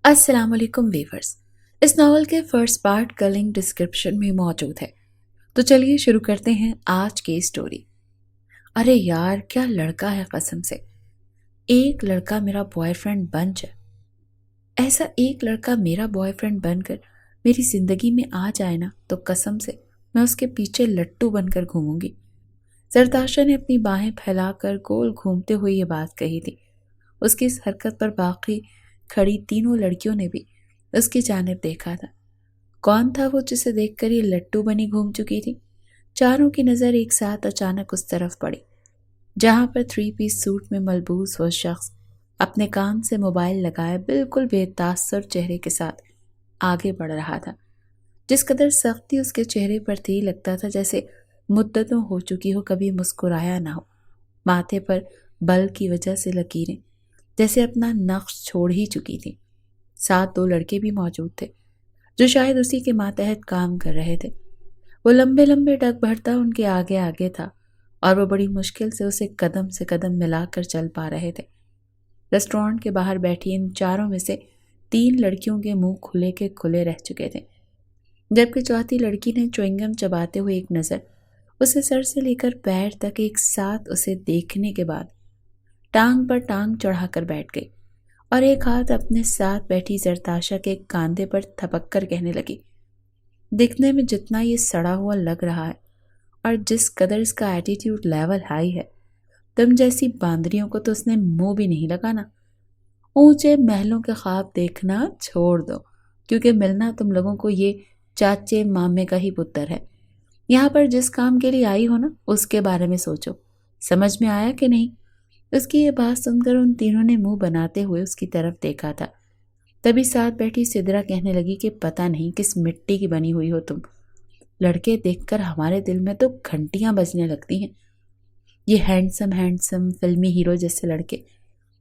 السلام علیکم ویورز۔ اس ناول کے فرسٹ پارٹ کا لنک ڈسکرپشن میں موجود ہے، تو چلیے شروع کرتے ہیں آج کی سٹوری۔ ارے یار کیا لڑکا ہے، قسم سے ایک لڑکا میرا بوائے فرینڈ بن جائے، ایسا ایک لڑکا میرا بوائے فرینڈ بن کر میری زندگی میں آ جائے نا، تو قسم سے میں اس کے پیچھے لٹو بن کر گھوموں گی۔ زرتاشا نے اپنی باہیں پھیلا کر گول گھومتے ہوئے یہ بات کہی تھی۔ اس کی اس حرکت پر باقی کھڑی تینوں لڑکیوں نے بھی اس کی جانب دیکھا تھا۔ کون تھا وہ جسے دیکھ کر یہ لٹو بنی گھوم چکی تھی؟ چاروں کی نظر ایک ساتھ اچانک اس طرف پڑی جہاں پر 3 پیس سوٹ میں ملبوس وہ شخص اپنے کان سے موبائل لگائے بالکل بے تاثر چہرے کے ساتھ آگے بڑھ رہا تھا۔ جس قدر سختی اس کے چہرے پر تھی، لگتا تھا جیسے مدتوں ہو چکی ہو کبھی مسکرایا نہ ہو۔ ماتھے پر بل کی وجہ سے لکیریں جیسے اپنا نقش چھوڑ ہی چکی تھی۔ ساتھ 2 لڑکے بھی موجود تھے جو شاید اسی کے ماتحت کام کر رہے تھے۔ وہ لمبے لمبے ڈگ بھرتا ان کے آگے آگے تھا اور وہ بڑی مشکل سے اسے قدم سے قدم ملا کر چل پا رہے تھے۔ ریسٹورانٹ کے باہر بیٹھی ان چاروں میں سے 3 لڑکیوں کے منہ کھلے کے کھلے رہ چکے تھے، جبکہ چوتھی لڑکی نے چوئنگم چباتے ہوئے ایک نظر اسے سر سے لے کر پیر تک ایک ساتھ اسے دیکھنے کے بعد ٹانگ پر ٹانگ چڑھا کر بیٹھ گئی اور ایک ہاتھ اپنے ساتھ بیٹھی زرتاشا کے کاندھے پر تھپک کر کہنے لگی، دکھنے میں جتنا یہ سڑا ہوا لگ رہا ہے اور جس قدر اس کا ایٹیٹیوڈ لیول ہائی ہے، تم جیسی باندریوں کو تو اس نے منہ بھی نہیں لگانا۔ اونچے محلوں کے خواب دیکھنا چھوڑ دو، کیونکہ ملنا تم لوگوں کو یہ چاچے مامے کا ہی پتر ہے۔ یہاں پر جس کام کے لیے آئی ہو نا، اس کے بارے میں سوچو۔ سمجھ میں آیا کہ نہیں؟ اس کی یہ بات سن کر ان تینوں نے منہ بناتے ہوئے اس کی طرف دیکھا تھا۔ تبھی ساتھ بیٹھی سدرا کہنے لگی کہ پتہ نہیں کس مٹی کی بنی ہوئی ہو تم، لڑکے دیکھ کر ہمارے دل میں تو گھنٹیاں بجنے لگتی ہیں۔ یہ ہینڈسم فلمی ہیرو جیسے لڑکے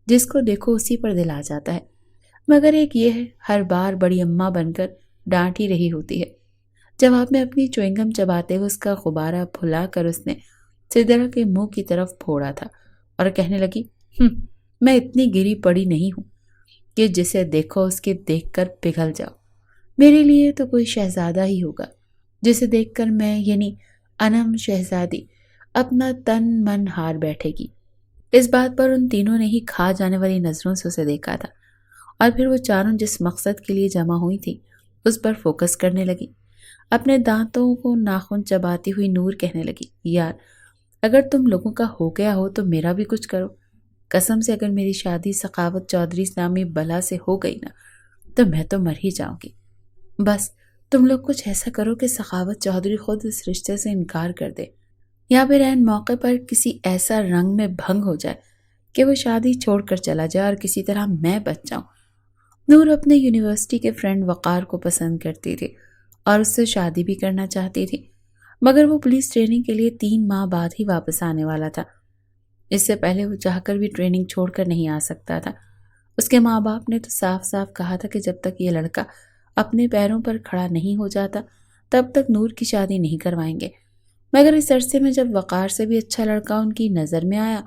جس کو دیکھو اسی پر دل آ جاتا ہے، مگر ایک یہ ہے ہر بار بڑی اماں بن کر ڈانٹ ہی رہی ہوتی ہے۔ جواب میں اپنی چوئنگم چباتے ہوئے اس کا غبارہ پھلا کر اس نے سدرا کے منہ کی طرف پھوڑا تھا اور کہنے لگی، میں اتنی گری پڑی نہیں ہوں کہ جسے دیکھو اس کے دیکھ کر پگھل جاؤ۔ میرے لیے تو کوئی شہزادہ ہی ہوگا جسے دیکھ کر میں، یعنی انم شہزادی، اپنا تن من ہار بیٹھے گی۔ اس بات پر ان تینوں نے ہی کھا جانے والی نظروں سے اسے دیکھا تھا اور پھر وہ چاروں جس مقصد کے لیے جمع ہوئی تھی اس پر فوکس کرنے لگی۔ اپنے دانتوں کو ناخن چباتی ہوئی نور کہنے لگی، یار اگر تم لوگوں کا ہو گیا ہو تو میرا بھی کچھ کرو۔ قسم سے اگر میری شادی سخاوت چودھری نامی بلا سے ہو گئی نا، تو میں تو مر ہی جاؤں گی۔ بس تم لوگ کچھ ایسا کرو کہ سخاوت چودھری خود اس رشتے سے انکار کر دے، یا پھر عین موقع پر کسی ایسا رنگ میں بھنگ ہو جائے کہ وہ شادی چھوڑ کر چلا جائے اور کسی طرح میں بچ جاؤں۔ نور اپنے یونیورسٹی کے فرینڈ وقار کو پسند کرتی تھی اور اس سے شادی بھی کرنا چاہتی تھی، مگر وہ پولیس ٹریننگ کے لیے 3 ماہ بعد ہی واپس آنے والا تھا۔ اس سے پہلے وہ چاہ کر بھی ٹریننگ چھوڑ کر نہیں آ سکتا تھا۔ اس کے ماں باپ نے تو صاف صاف کہا تھا کہ جب تک یہ لڑکا اپنے پیروں پر کھڑا نہیں ہو جاتا تب تک نور کی شادی نہیں کروائیں گے، مگر اس عرصے میں جب وقار سے بھی اچھا لڑکا ان کی نظر میں آیا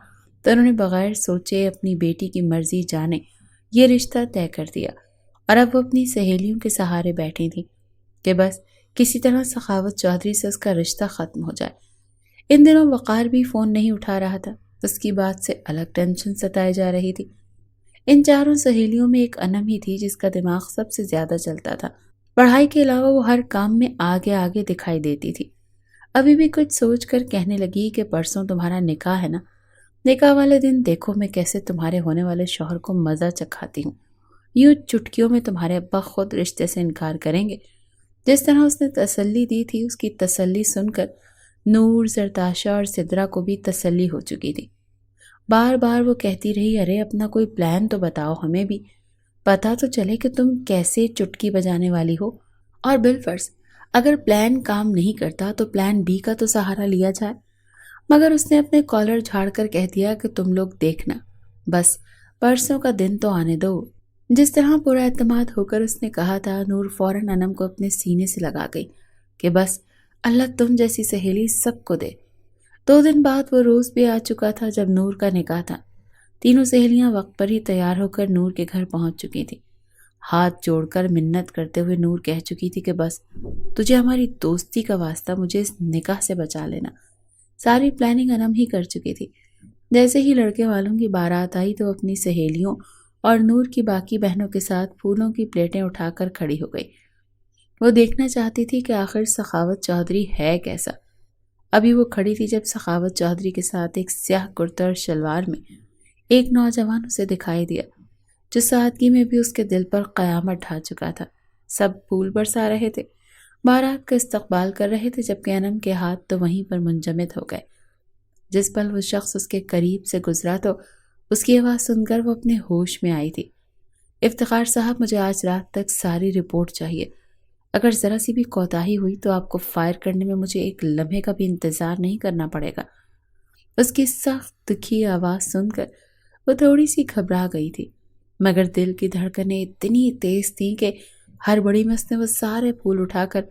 تو انہوں نے بغیر سوچے اپنی بیٹی کی مرضی جانے یہ رشتہ طے کر دیا، اور اب وہ اپنی سہیلیوں کے سہارے بیٹھی تھی کہ بس کسی طرح سخاوت چودھری سے اس کا رشتہ ختم ہو جائے۔ ان دنوں وقار بھی فون نہیں اٹھا رہا تھا، اس کی بات سے الگ ٹینشن ستائے جا رہی تھی۔ ان چاروں سہیلیوں میں ایک انم ہی تھی جس کا دماغ سب سے زیادہ چلتا تھا۔ پڑھائی کے علاوہ وہ ہر کام میں آگے آگے دکھائی دیتی تھی۔ ابھی بھی کچھ سوچ کر کہنے لگی کہ پرسوں تمہارا نکاح ہے نا، نکاح والے دن دیکھو میں کیسے تمہارے ہونے والے شوہر کو مزہ چکھاتی ہوں۔ یوں چٹکیوں میں تمہارے ابا خود رشتے سے انکار کریں گے۔ جس طرح اس نے تسلی دی تھی، اس کی تسلی سن کر نور، زرتاشا اور سدرا کو بھی تسلی ہو چکی تھی۔ بار بار وہ کہتی رہی، ارے اپنا کوئی پلان تو بتاؤ، ہمیں بھی پتا تو چلے کہ تم کیسے چٹکی بجانے والی ہو، اور بالفرض اگر پلان کام نہیں کرتا تو پلان بی کا تو سہارا لیا جائے۔ مگر اس نے اپنے کالر جھاڑ کر کہہ دیا کہ تم لوگ دیکھنا، بس پرسوں کا دن تو آنے دو۔ جس طرح پورا اعتماد ہو کر اس نے کہا تھا، نور فوراً انم کو اپنے سینے سے لگا گئی کہ بس اللہ تم جیسی سہیلی سب کو دے۔ 2 دن بعد وہ روز بھی آ چکا تھا جب نور کا نکاح تھا۔ تینوں سہیلیاں وقت پر ہی تیار ہو کر نور کے گھر پہنچ چکی تھیں۔ ہاتھ جوڑ کر منت کرتے ہوئے نور کہہ چکی تھی کہ بس تجھے ہماری دوستی کا واسطہ مجھے اس نکاح سے بچا لینا۔ ساری پلاننگ انم ہی کر چکی تھی۔ جیسے ہی لڑکے والوں کی بارات آئی تو اپنی سہیلیوں اور نور کی باقی بہنوں کے ساتھ پھولوں کی پلیٹیں اٹھا کر کھڑی ہو گئی۔ وہ دیکھنا چاہتی تھی کہ آخر سخاوت چودھری ہے کیسا۔ ابھی وہ کھڑی تھی جب سخاوت چودھری کے ساتھ ایک سیاہ کرتا اور شلوار میں ایک نوجوان اسے دکھائی دیا، جو سادگی میں بھی اس کے دل پر قیامت ڈھا چکا تھا۔ سب پھول برسا رہے تھے، بارات کا استقبال کر رہے تھے، جبکہ انم کے ہاتھ تو وہیں پر منجمد ہو گئے۔ جس پل وہ شخص اس کے قریب سے گزرا تو اس کی آواز سن کر وہ اپنے ہوش میں آئی تھی۔ افتخار صاحب، مجھے آج رات تک ساری رپورٹ چاہیے۔ اگر ذرا سی بھی کوتاہی ہوئی تو آپ کو فائر کرنے میں مجھے ایک لمحے کا بھی انتظار نہیں کرنا پڑے گا۔ اس کی سخت دکھی آواز سن کر وہ تھوڑی سی گھبرا گئی تھی، مگر دل کی دھڑکنیں اتنی تیز تھیں کہ ہر بڑی مس نے وہ سارے پھول اٹھا کر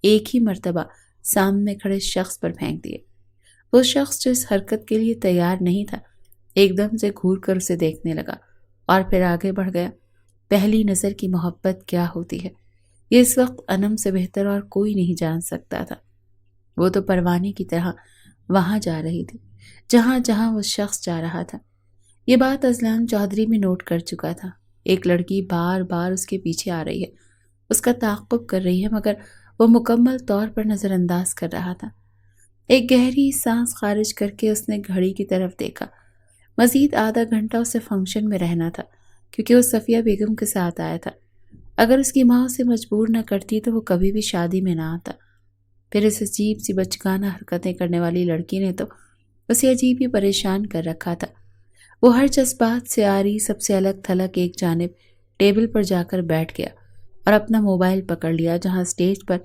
ایک ہی مرتبہ سامنے کھڑے شخص پر پھینک دیے۔ وہ شخص جو اس حرکت کے لیے تیار نہیں تھا، ایک دم سے گھور کر اسے دیکھنے لگا اور پھر آگے بڑھ گیا۔ پہلی نظر کی محبت کیا ہوتی ہے، یہ اس وقت انم سے بہتر اور کوئی نہیں جان سکتا تھا۔ وہ تو پروانے کی طرح وہاں جا رہی تھی جہاں جہاں وہ شخص جا رہا تھا۔ یہ بات اذلان چودھری بھی نوٹ کر چکا تھا۔ ایک لڑکی بار بار اس کے پیچھے آ رہی ہے، اس کا تعاقب کر رہی ہے، مگر وہ مکمل طور پر نظر انداز کر رہا تھا۔ ایک گہری سانس خارج کر کے اس نے گھڑی کی طرف دیکھا۔ مزید آدھا گھنٹہ اسے فنکشن میں رہنا تھا، کیونکہ وہ صفیہ بیگم کے ساتھ آیا تھا۔ اگر اس کی ماں اسے مجبور نہ کرتی تو وہ کبھی بھی شادی میں نہ آتا۔ پھر اس عجیب سی بچگانہ حرکتیں کرنے والی لڑکی نے تو اسے عجیب ہی پریشان کر رکھا تھا۔ وہ ہر جذبات سے آری سب سے الگ تھلگ ایک جانب ٹیبل پر جا کر بیٹھ گیا اور اپنا موبائل پکڑ لیا، جہاں سٹیج پر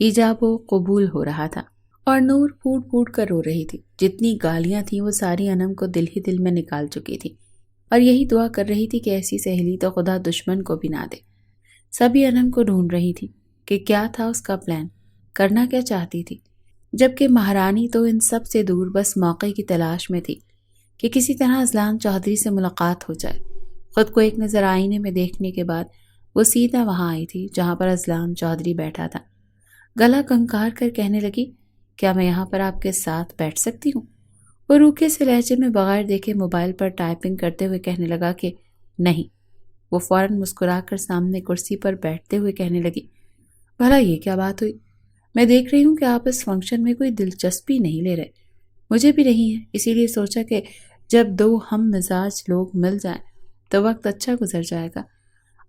ایجاب و قبول ہو رہا تھا اور نور پھوٹ پھوٹ کر رو رہی تھی۔ جتنی گالیاں تھیں وہ ساری انم کو دل ہی دل میں نکال چکی تھی اور یہی دعا کر رہی تھی کہ ایسی سہیلی تو خدا دشمن کو بھی نہ دے۔ سبھی انم کو ڈھونڈ رہی تھی کہ کیا تھا اس کا پلان، کرنا کیا چاہتی تھی، جبکہ مہارانی تو ان سب سے دور بس موقع کی تلاش میں تھی کہ کسی طرح اذلان چودھری سے ملاقات ہو جائے۔ خود کو ایک نظر آئینے میں دیکھنے کے بعد وہ سیدھا وہاں آئی تھی جہاں پر اذلان چودھری بیٹھا تھا۔ گلا کنکار کر کہنے لگی، کیا میں یہاں پر آپ کے ساتھ بیٹھ سکتی ہوں؟ وہ روکھے سے لہجے میں بغیر دیکھے موبائل پر ٹائپنگ کرتے ہوئے کہنے لگا کہ نہیں۔ وہ فوراً مسکرا کر سامنے کرسی پر بیٹھتے ہوئے کہنے لگی، بھلا یہ کیا بات ہوئی؟ میں دیکھ رہی ہوں کہ آپ اس فنکشن میں کوئی دلچسپی نہیں لے رہے، مجھے بھی نہیں ہے، اسی لیے سوچا کہ جب دو ہم مزاج لوگ مل جائیں تو وقت اچھا گزر جائے گا۔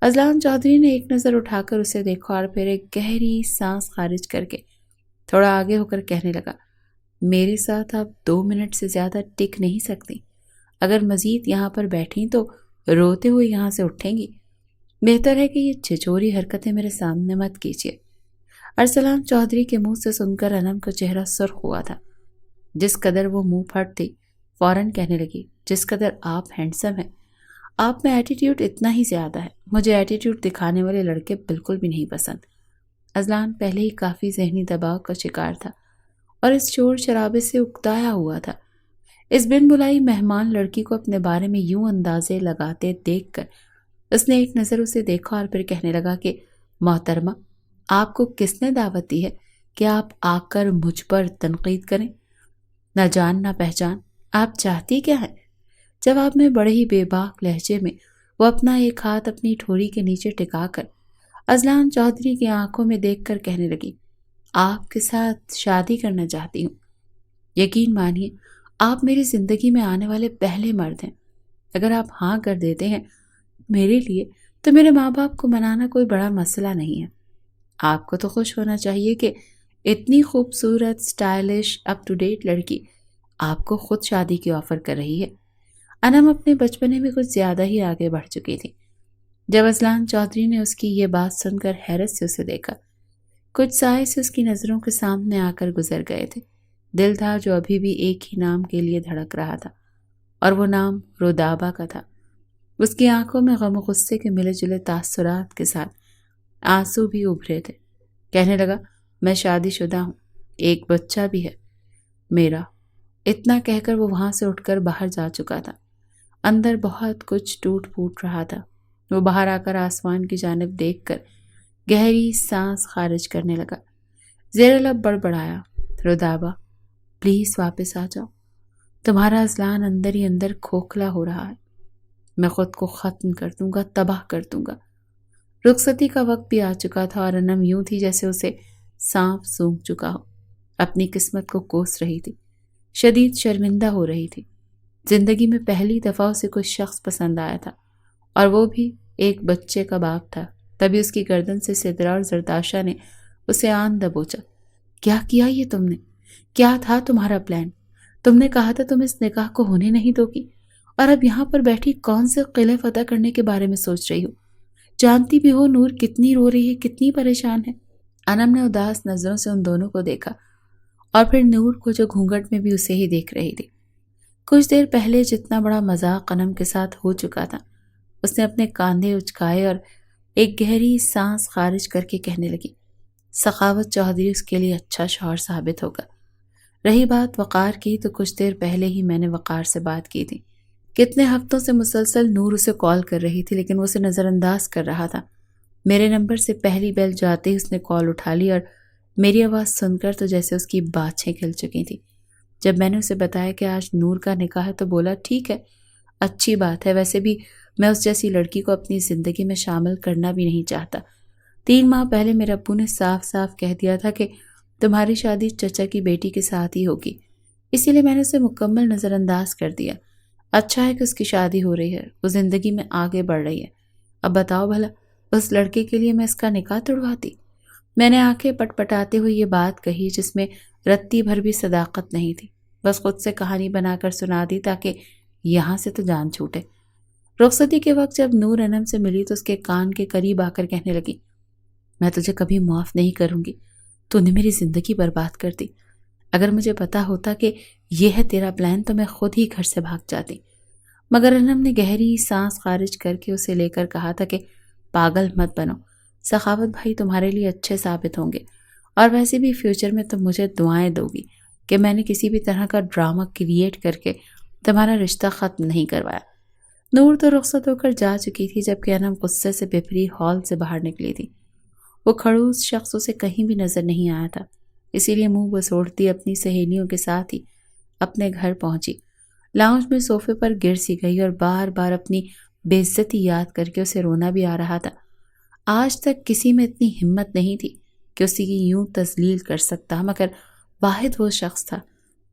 اذلان چودھری نے ایک نظر اٹھا کر اسے دیکھا اور پھر ایک گہری سانس خارج کر کے تھوڑا آگے ہو کر کہنے لگا، میرے ساتھ آپ 2 منٹ سے زیادہ ٹک نہیں سکتی۔ اگر مزید یہاں پر بیٹھیں تو روتے ہوئے یہاں سے اٹھیں گی۔ بہتر ہے کہ یہ چھچوری حرکتیں میرے سامنے مت کیجیے۔ ارسلان چودھری کے منہ سے سن کر انم کا چہرہ سرخ ہوا تھا۔ جس قدر وہ منہ پھٹ تھی، فوراً کہنے لگی، جس قدر آپ ہینڈسم ہیں، آپ میں ایٹیٹیوڈ اتنا ہی زیادہ ہے۔ مجھے ایٹیٹیوڈ دکھانے والے لڑکے بالکل بھی نہیں پسند۔ اذلان پہلے ہی کافی ذہنی دباؤ کا شکار تھا اور اس شور شرابے سے اکتایا ہوا تھا۔ اس بن بلائی مہمان لڑکی کو اپنے بارے میں یوں اندازے لگاتے دیکھ کر اس نے ایک نظر اسے دیکھا اور پھر کہنے لگا کہ محترمہ، آپ کو کس نے دعوت دی ہے کہ آپ آ کر مجھ پر تنقید کریں؟ نہ جان نہ پہچان، آپ چاہتی کیا ہیں؟ جواب میں بڑے ہی بے باک لہجے میں وہ اپنا ایک ہاتھ اپنی ٹھوڑی کے نیچے ٹکا کر اذلان چودھری کی آنکھوں میں دیکھ کر کہنے لگی، آپ کے ساتھ شادی کرنا چاہتی ہوں۔ یقین مانیے آپ میری زندگی میں آنے والے پہلے مرد ہیں۔ اگر آپ ہاں کر دیتے ہیں میرے لیے تو میرے ماں باپ کو منانا کوئی بڑا مسئلہ نہیں ہے۔ آپ کو تو خوش ہونا چاہیے کہ اتنی خوبصورت، سٹائلش، اپ ٹو ڈیٹ لڑکی آپ کو خود شادی کی آفر کر رہی ہے۔ انم اپنے بچپنے میں کچھ زیادہ ہی آگے بڑھ چکی تھی۔ جب اذلان چودھری نے اس کی یہ بات سن کر حیرت سے اسے دیکھا، کچھ سائے سے اس کی نظروں کے سامنے آ کر گزر گئے تھے۔ دل تھا جو ابھی بھی ایک ہی نام کے لیے دھڑک رہا تھا اور وہ نام رودابہ کا تھا۔ اس کی آنکھوں میں غم و غصے کے ملے جلے تاثرات کے ساتھ آنسو بھی ابھرے تھے۔ کہنے لگا، میں شادی شدہ ہوں، ایک بچہ بھی ہے میرا۔ اتنا کہہ کر وہ وہاں سے اٹھ کر باہر جا چکا تھا۔ اندر بہت کچھ ٹوٹ پھوٹ رہا تھا۔ وہ باہر آ کر آسمان کی جانب دیکھ کر گہری سانس خارج کرنے لگا۔ زیر لب بڑبڑایا، رودابہ پلیز واپس آ جاؤ، تمہارا اذلان اندر ہی اندر کھوکھلا ہو رہا ہے، میں خود کو ختم کر دوں گا، تباہ کر دوں گا۔ رخصتی کا وقت بھی آ چکا تھا اور انم یوں تھی جیسے اسے سانپ سونگھ چکا ہو، اپنی قسمت کو کوس رہی تھی، شدید شرمندہ ہو رہی تھی۔ زندگی میں پہلی دفعہ اسے کوئی شخص پسند آیا تھا اور وہ بھی ایک بچے کا باپ تھا۔ تبھی اس کی گردن سے سدرا اور زرتاشا نے اسے آن دبوچا۔ کیا کیا یہ تم نے؟ کیا تھا تمہارا پلان؟ تم نے کہا تھا تم اس نکاح کو ہونے نہیں دو گی، اور اب یہاں پر بیٹھی کون سے قلعے فتح کرنے کے بارے میں سوچ رہی ہو؟ جانتی بھی ہو نور کتنی رو رہی ہے، کتنی پریشان ہے۔ انم نے اداس نظروں سے ان دونوں کو دیکھا اور پھر نور کو جو گھونگھٹ میں بھی اسے ہی دیکھ رہی تھی۔ کچھ دیر پہلے جتنا بڑا مذاق انم کے ساتھ ہو چکا تھا، اس نے اپنے کاندھے اچکائے اور ایک گہری سانس خارج کر کے کہنے لگی، سخاوت چودھری اس کے لیے اچھا شوہر ثابت ہوگا۔ رہی بات وقار کی، تو کچھ دیر پہلے ہی میں نے وقار سے بات کی تھی۔ کتنے ہفتوں سے مسلسل نور اسے کال کر رہی تھی، لیکن وہ اسے نظر انداز کر رہا تھا۔ میرے نمبر سے پہلی بیل جاتے ہی اس نے کال اٹھا لی اور میری آواز سن کر تو جیسے اس کی باچھیں کھل چکی تھیں۔ جب میں نے اسے بتایا کہ آج نور کا نکاح ہے تو بولا ٹھیک ہے، اچھی بات ہے، ویسے بھی میں اس جیسی لڑکی کو اپنی زندگی میں شامل کرنا بھی نہیں چاہتا۔ 3 ماہ پہلے میرے ابو نے صاف صاف کہہ دیا تھا کہ تمہاری شادی چچا کی بیٹی کے ساتھ ہی ہوگی، اسی لیے میں نے اسے مکمل نظر انداز کر دیا۔ اچھا ہے کہ اس کی شادی ہو رہی ہے، وہ زندگی میں آگے بڑھ رہی ہے۔ اب بتاؤ بھلا اس لڑکے کے لیے میں اس کا نکاح توڑواتی؟ میں نے آنکھیں پٹ پٹاتے ہوئے یہ بات کہی جس میں رتی بھر بھی صداقت نہیں تھی، بس خود سے کہانی بنا کر سنا دی تاکہ یہاں سے تو جان چھوٹے۔ رخصتی کے وقت جب نور انم سے ملی تو اس کے کان کے قریب آ کر کہنے لگی، میں تجھے کبھی معاف نہیں کروں گی، تو نے میری زندگی برباد کر دی۔ اگر مجھے پتا ہوتا کہ یہ ہے تیرا پلان تو میں خود ہی گھر سے بھاگ جاتی۔ مگر انم نے گہری سانس خارج کر کے اسے لے کر کہا تھا کہ پاگل مت بنو، سخاوت بھائی تمہارے لیے اچھے ثابت ہوں گے، اور ویسے بھی فیوچر میں تم مجھے دعائیں دو گی کہ میں نے کسی بھی طرح کا ڈرامہ کریٹ کر کے تمہارا رشتہ ختم نہیں کروایا۔ نور تو رخصت ہو کر جا چکی تھی جبکہ انم غصے سے بپری ہال سے باہر نکلی تھی۔ وہ کھڑوس شخص اسے کہیں بھی نظر نہیں آیا تھا، اسی لیے منہ بسوڑتی اپنی سہیلیوں کے ساتھ ہی اپنے گھر پہنچی۔ لاؤنج میں صوفے پر گر سی گئی اور بار بار اپنی بے عزتی یاد کر کے اسے رونا بھی آ رہا تھا۔ آج تک کسی میں اتنی ہمت نہیں تھی کہ اسی کی یوں تذلیل کر سکتا، مگر واحد وہ شخص تھا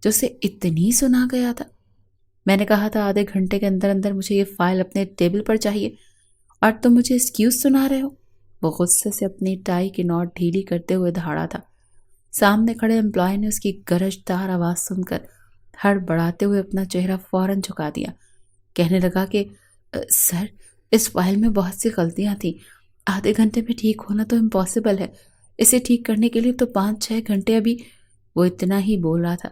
جو اسے اتنی سنا گیا تھا۔ میں نے کہا تھا آدھے گھنٹے کے اندر اندر مجھے یہ فائل اپنے ٹیبل پر چاہیے، اور تم مجھے ایکسکیوز سنا رہے ہو؟ وہ غصے سے اپنی ٹائی کی نوٹ ڈھیلی کرتے ہوئے دھاڑا تھا۔ سامنے کھڑے امپلائی نے اس کی گرجدار آواز سن کر ہڑبڑاتے ہوئے اپنا چہرہ فوراً جھکا دیا۔ کہنے لگا کہ سر، اس فائل میں بہت سی غلطیاں تھیں، آدھے گھنٹے میں ٹھیک ہونا تو امپاسبل ہے، اسے ٹھیک کرنے کے لیے تو 5-6 گھنٹے ابھی۔ وہ اتنا ہی بول رہا تھا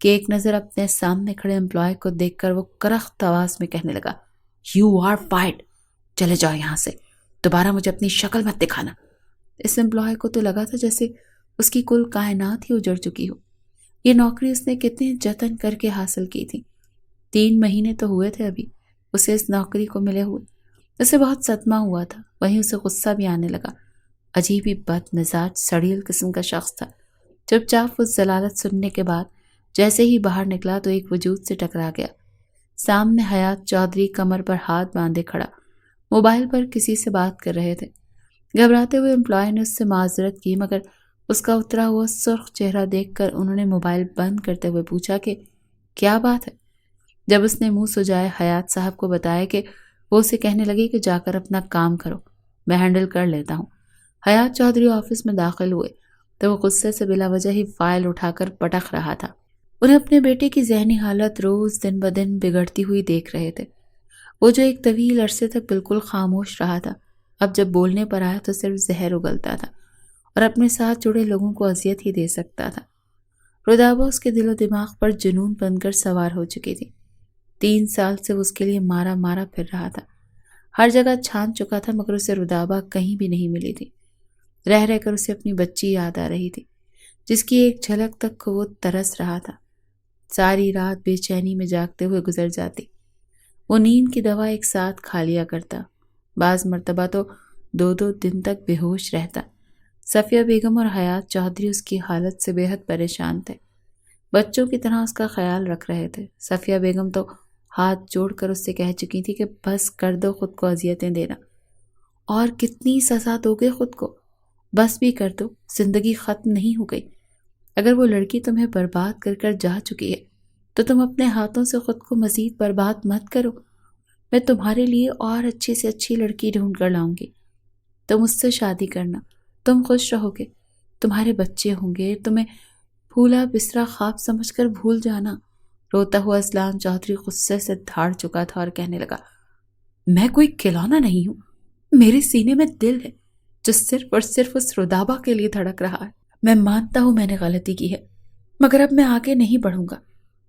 کہ ایک نظر اپنے سامنے کھڑے امپلائی کو دیکھ کر وہ کرخت آواز میں کہنے لگا، یو آر فائرڈ، چلے جاؤ یہاں سے، دوبارہ مجھے اپنی شکل مت دکھانا۔ اس امپلائی کو تو لگا تھا جیسے اس کی کل کائنات ہی اجڑ چکی ہو۔ یہ نوکری اس نے کتنے جتن کر کے حاصل کی تھی، 3 مہینے تو ہوئے تھے ابھی اسے اس نوکری کو ملے ہوئے۔ اسے بہت صدمہ ہوا تھا، وہیں اسے غصہ بھی آنے لگا۔ عجیب ہی بد مزاج سڑیل قسم کا شخص تھا۔ چپ چاپ اس ضلالت سننے کے بعد جیسے ہی باہر نکلا تو ایک وجود سے ٹکرا گیا۔ سامنے حیات چودھری کمر پر ہاتھ باندھے کھڑا موبائل پر کسی سے بات کر رہے تھے۔ گھبراتے ہوئے امپلائی نے اس سے معذرت کی، مگر اس کا اترا ہوا سرخ چہرہ دیکھ کر انہوں نے موبائل بند کرتے ہوئے پوچھا کہ کیا بات ہے۔ جب اس نے منہ سجائے حیات صاحب کو بتایا کہ وہ اسے کہنے لگی کہ جا کر اپنا کام کرو، میں ہینڈل کر لیتا ہوں۔ حیات چودھری آفس میں داخل ہوئے تو وہ غصے سے بلا وجہ ہی فائل اٹھا کر پٹک رہا تھا۔ انہیں اپنے بیٹے کی ذہنی حالت روز دن بدن بگڑتی ہوئی دیکھ رہے تھے۔ وہ جو ایک طویل عرصے تک بالکل خاموش رہا تھا، اب جب بولنے پر آیا تو صرف زہر اگلتا تھا اور اپنے ساتھ جڑے لوگوں کو اذیت ہی دے سکتا تھا۔ رودابہ اس کے دل و دماغ پر جنون بن کر سوار ہو چکی تھی۔ 3 سال سے وہ اس کے لیے مارا مارا پھر رہا تھا، ہر جگہ چھان چکا تھا، مگر اسے رودابہ کہیں بھی نہیں ملی تھی۔ رہ رہ کر اسے اپنی بچی یاد آ رہی تھی، جس کی ایک جھلک تک کو وہ ترس رہا تھا۔ ساری رات بے چینی میں جاگتے ہوئے گزر جاتی۔ وہ نیند کی دوا ایک ساتھ کھا لیا کرتا، بعض مرتبہ تو 2 دن تک بے ہوش رہتا۔ صفیہ بیگم اور حیات چودھری اس کی حالت سے بے حد پریشان تھے، بچوں کی طرح اس کا خیال رکھ رہے تھے۔ صفیہ بیگم تو ہاتھ جوڑ کر اس سے کہہ چکی تھی کہ بس کر دو خود کو اذیتیں دینا، اور کتنی سزا دو گے خود کو، بس بھی کر دو، زندگی ختم نہیں ہو گئی۔ اگر وہ لڑکی تمہیں برباد کر کر جا چکی ہے تو تم اپنے ہاتھوں سے خود کو مزید برباد مت کرو۔ میں تمہارے لیے اور اچھی سے اچھی لڑکی ڈھونڈ کر لاؤں گی، تم اس سے شادی کرنا، تم خوش رہو گے، تمہارے بچے ہوں گے، تمہیں پھولا بسرا خواب سمجھ کر بھول جانا۔ روتا ہوا اذلان چودھری غصے سے دھاڑ چکا تھا اور کہنے لگا، میں کوئی کھلونا نہیں ہوں، میرے سینے میں دل ہے جو صرف اور صرف اس رودابہ کے لیے دھڑک رہا ہے۔ میں مانتا ہوں میں نے غلطی کی ہے، مگر اب میں آگے نہیں بڑھوں گا،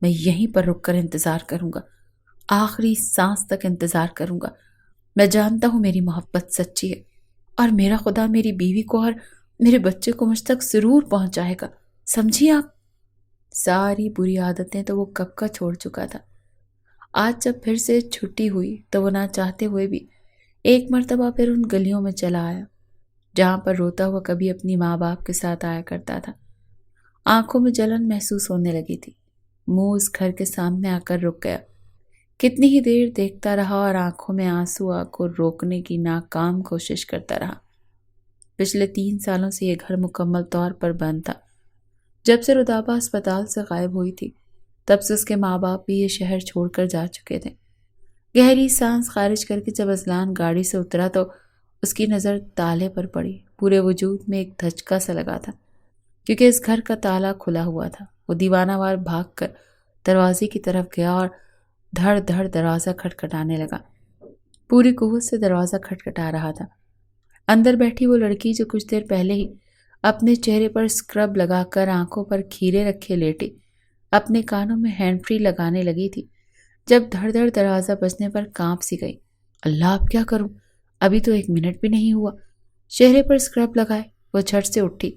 میں یہیں پر رک کر انتظار کروں گا، آخری سانس تک انتظار کروں گا۔ میں جانتا ہوں میری محبت سچی ہے، اور میرا خدا میری بیوی کو اور میرے بچے کو مجھ تک ضرور پہنچائے گا، سمجھیے آپ؟ ساری بری عادتیں تو وہ کب کا چھوڑ چکا تھا۔ آج جب پھر سے چھٹی ہوئی تو وہ نہ چاہتے ہوئے بھی ایک مرتبہ پھر ان گلیوں میں چلا آیا جہاں پر روتا ہوا کبھی اپنی ماں باپ کے ساتھ آیا کرتا تھا۔ آنکھوں میں جلن محسوس ہونے لگی تھی، منہ اس گھر کے سامنے آ کر رک گیا۔ کتنی ہی دیر دیکھتا رہا اور آنکھوں میں آنسو آ کو روکنے کی ناکام کوشش کرتا رہا۔ پچھلے 3 سالوں سے یہ گھر مکمل طور پر بند تھا۔ جب سے رودابہ اسپتال سے غائب ہوئی تھی تب سے اس کے ماں باپ بھی یہ شہر چھوڑ کر جا چکے تھے۔ گہری سانس خارج کر کے جب اذلان گاڑی سے اترا تو اس کی نظر تالے پر پڑی۔ پورے وجود میں ایک دھچکا سا لگا تھا کیونکہ اس گھر کا تالا کھلا ہوا تھا۔ وہ دیوانہ وار بھاگ کر دروازے کی طرف گیا اور دھڑ دھڑ دروازہ کھٹکھٹانے لگا۔ پوری قوت سے دروازہ کھٹکھٹا رہا تھا۔ اندر بیٹھی وہ لڑکی جو کچھ دیر پہلے ہی اپنے چہرے پر اسکرب لگا کر آنکھوں پر کھیرے رکھے لیٹی اپنے کانوں میں ہینڈ فری لگانے لگی تھی، جب دھڑ دھڑ دروازہ بجنے پر کانپ سی گئی۔ اللہ، اب کیا کروں؟ ابھی تو 1 منٹ بھی نہیں ہوا۔ چہرے پر اسکرب لگائے وہ جھٹ سے اٹھی،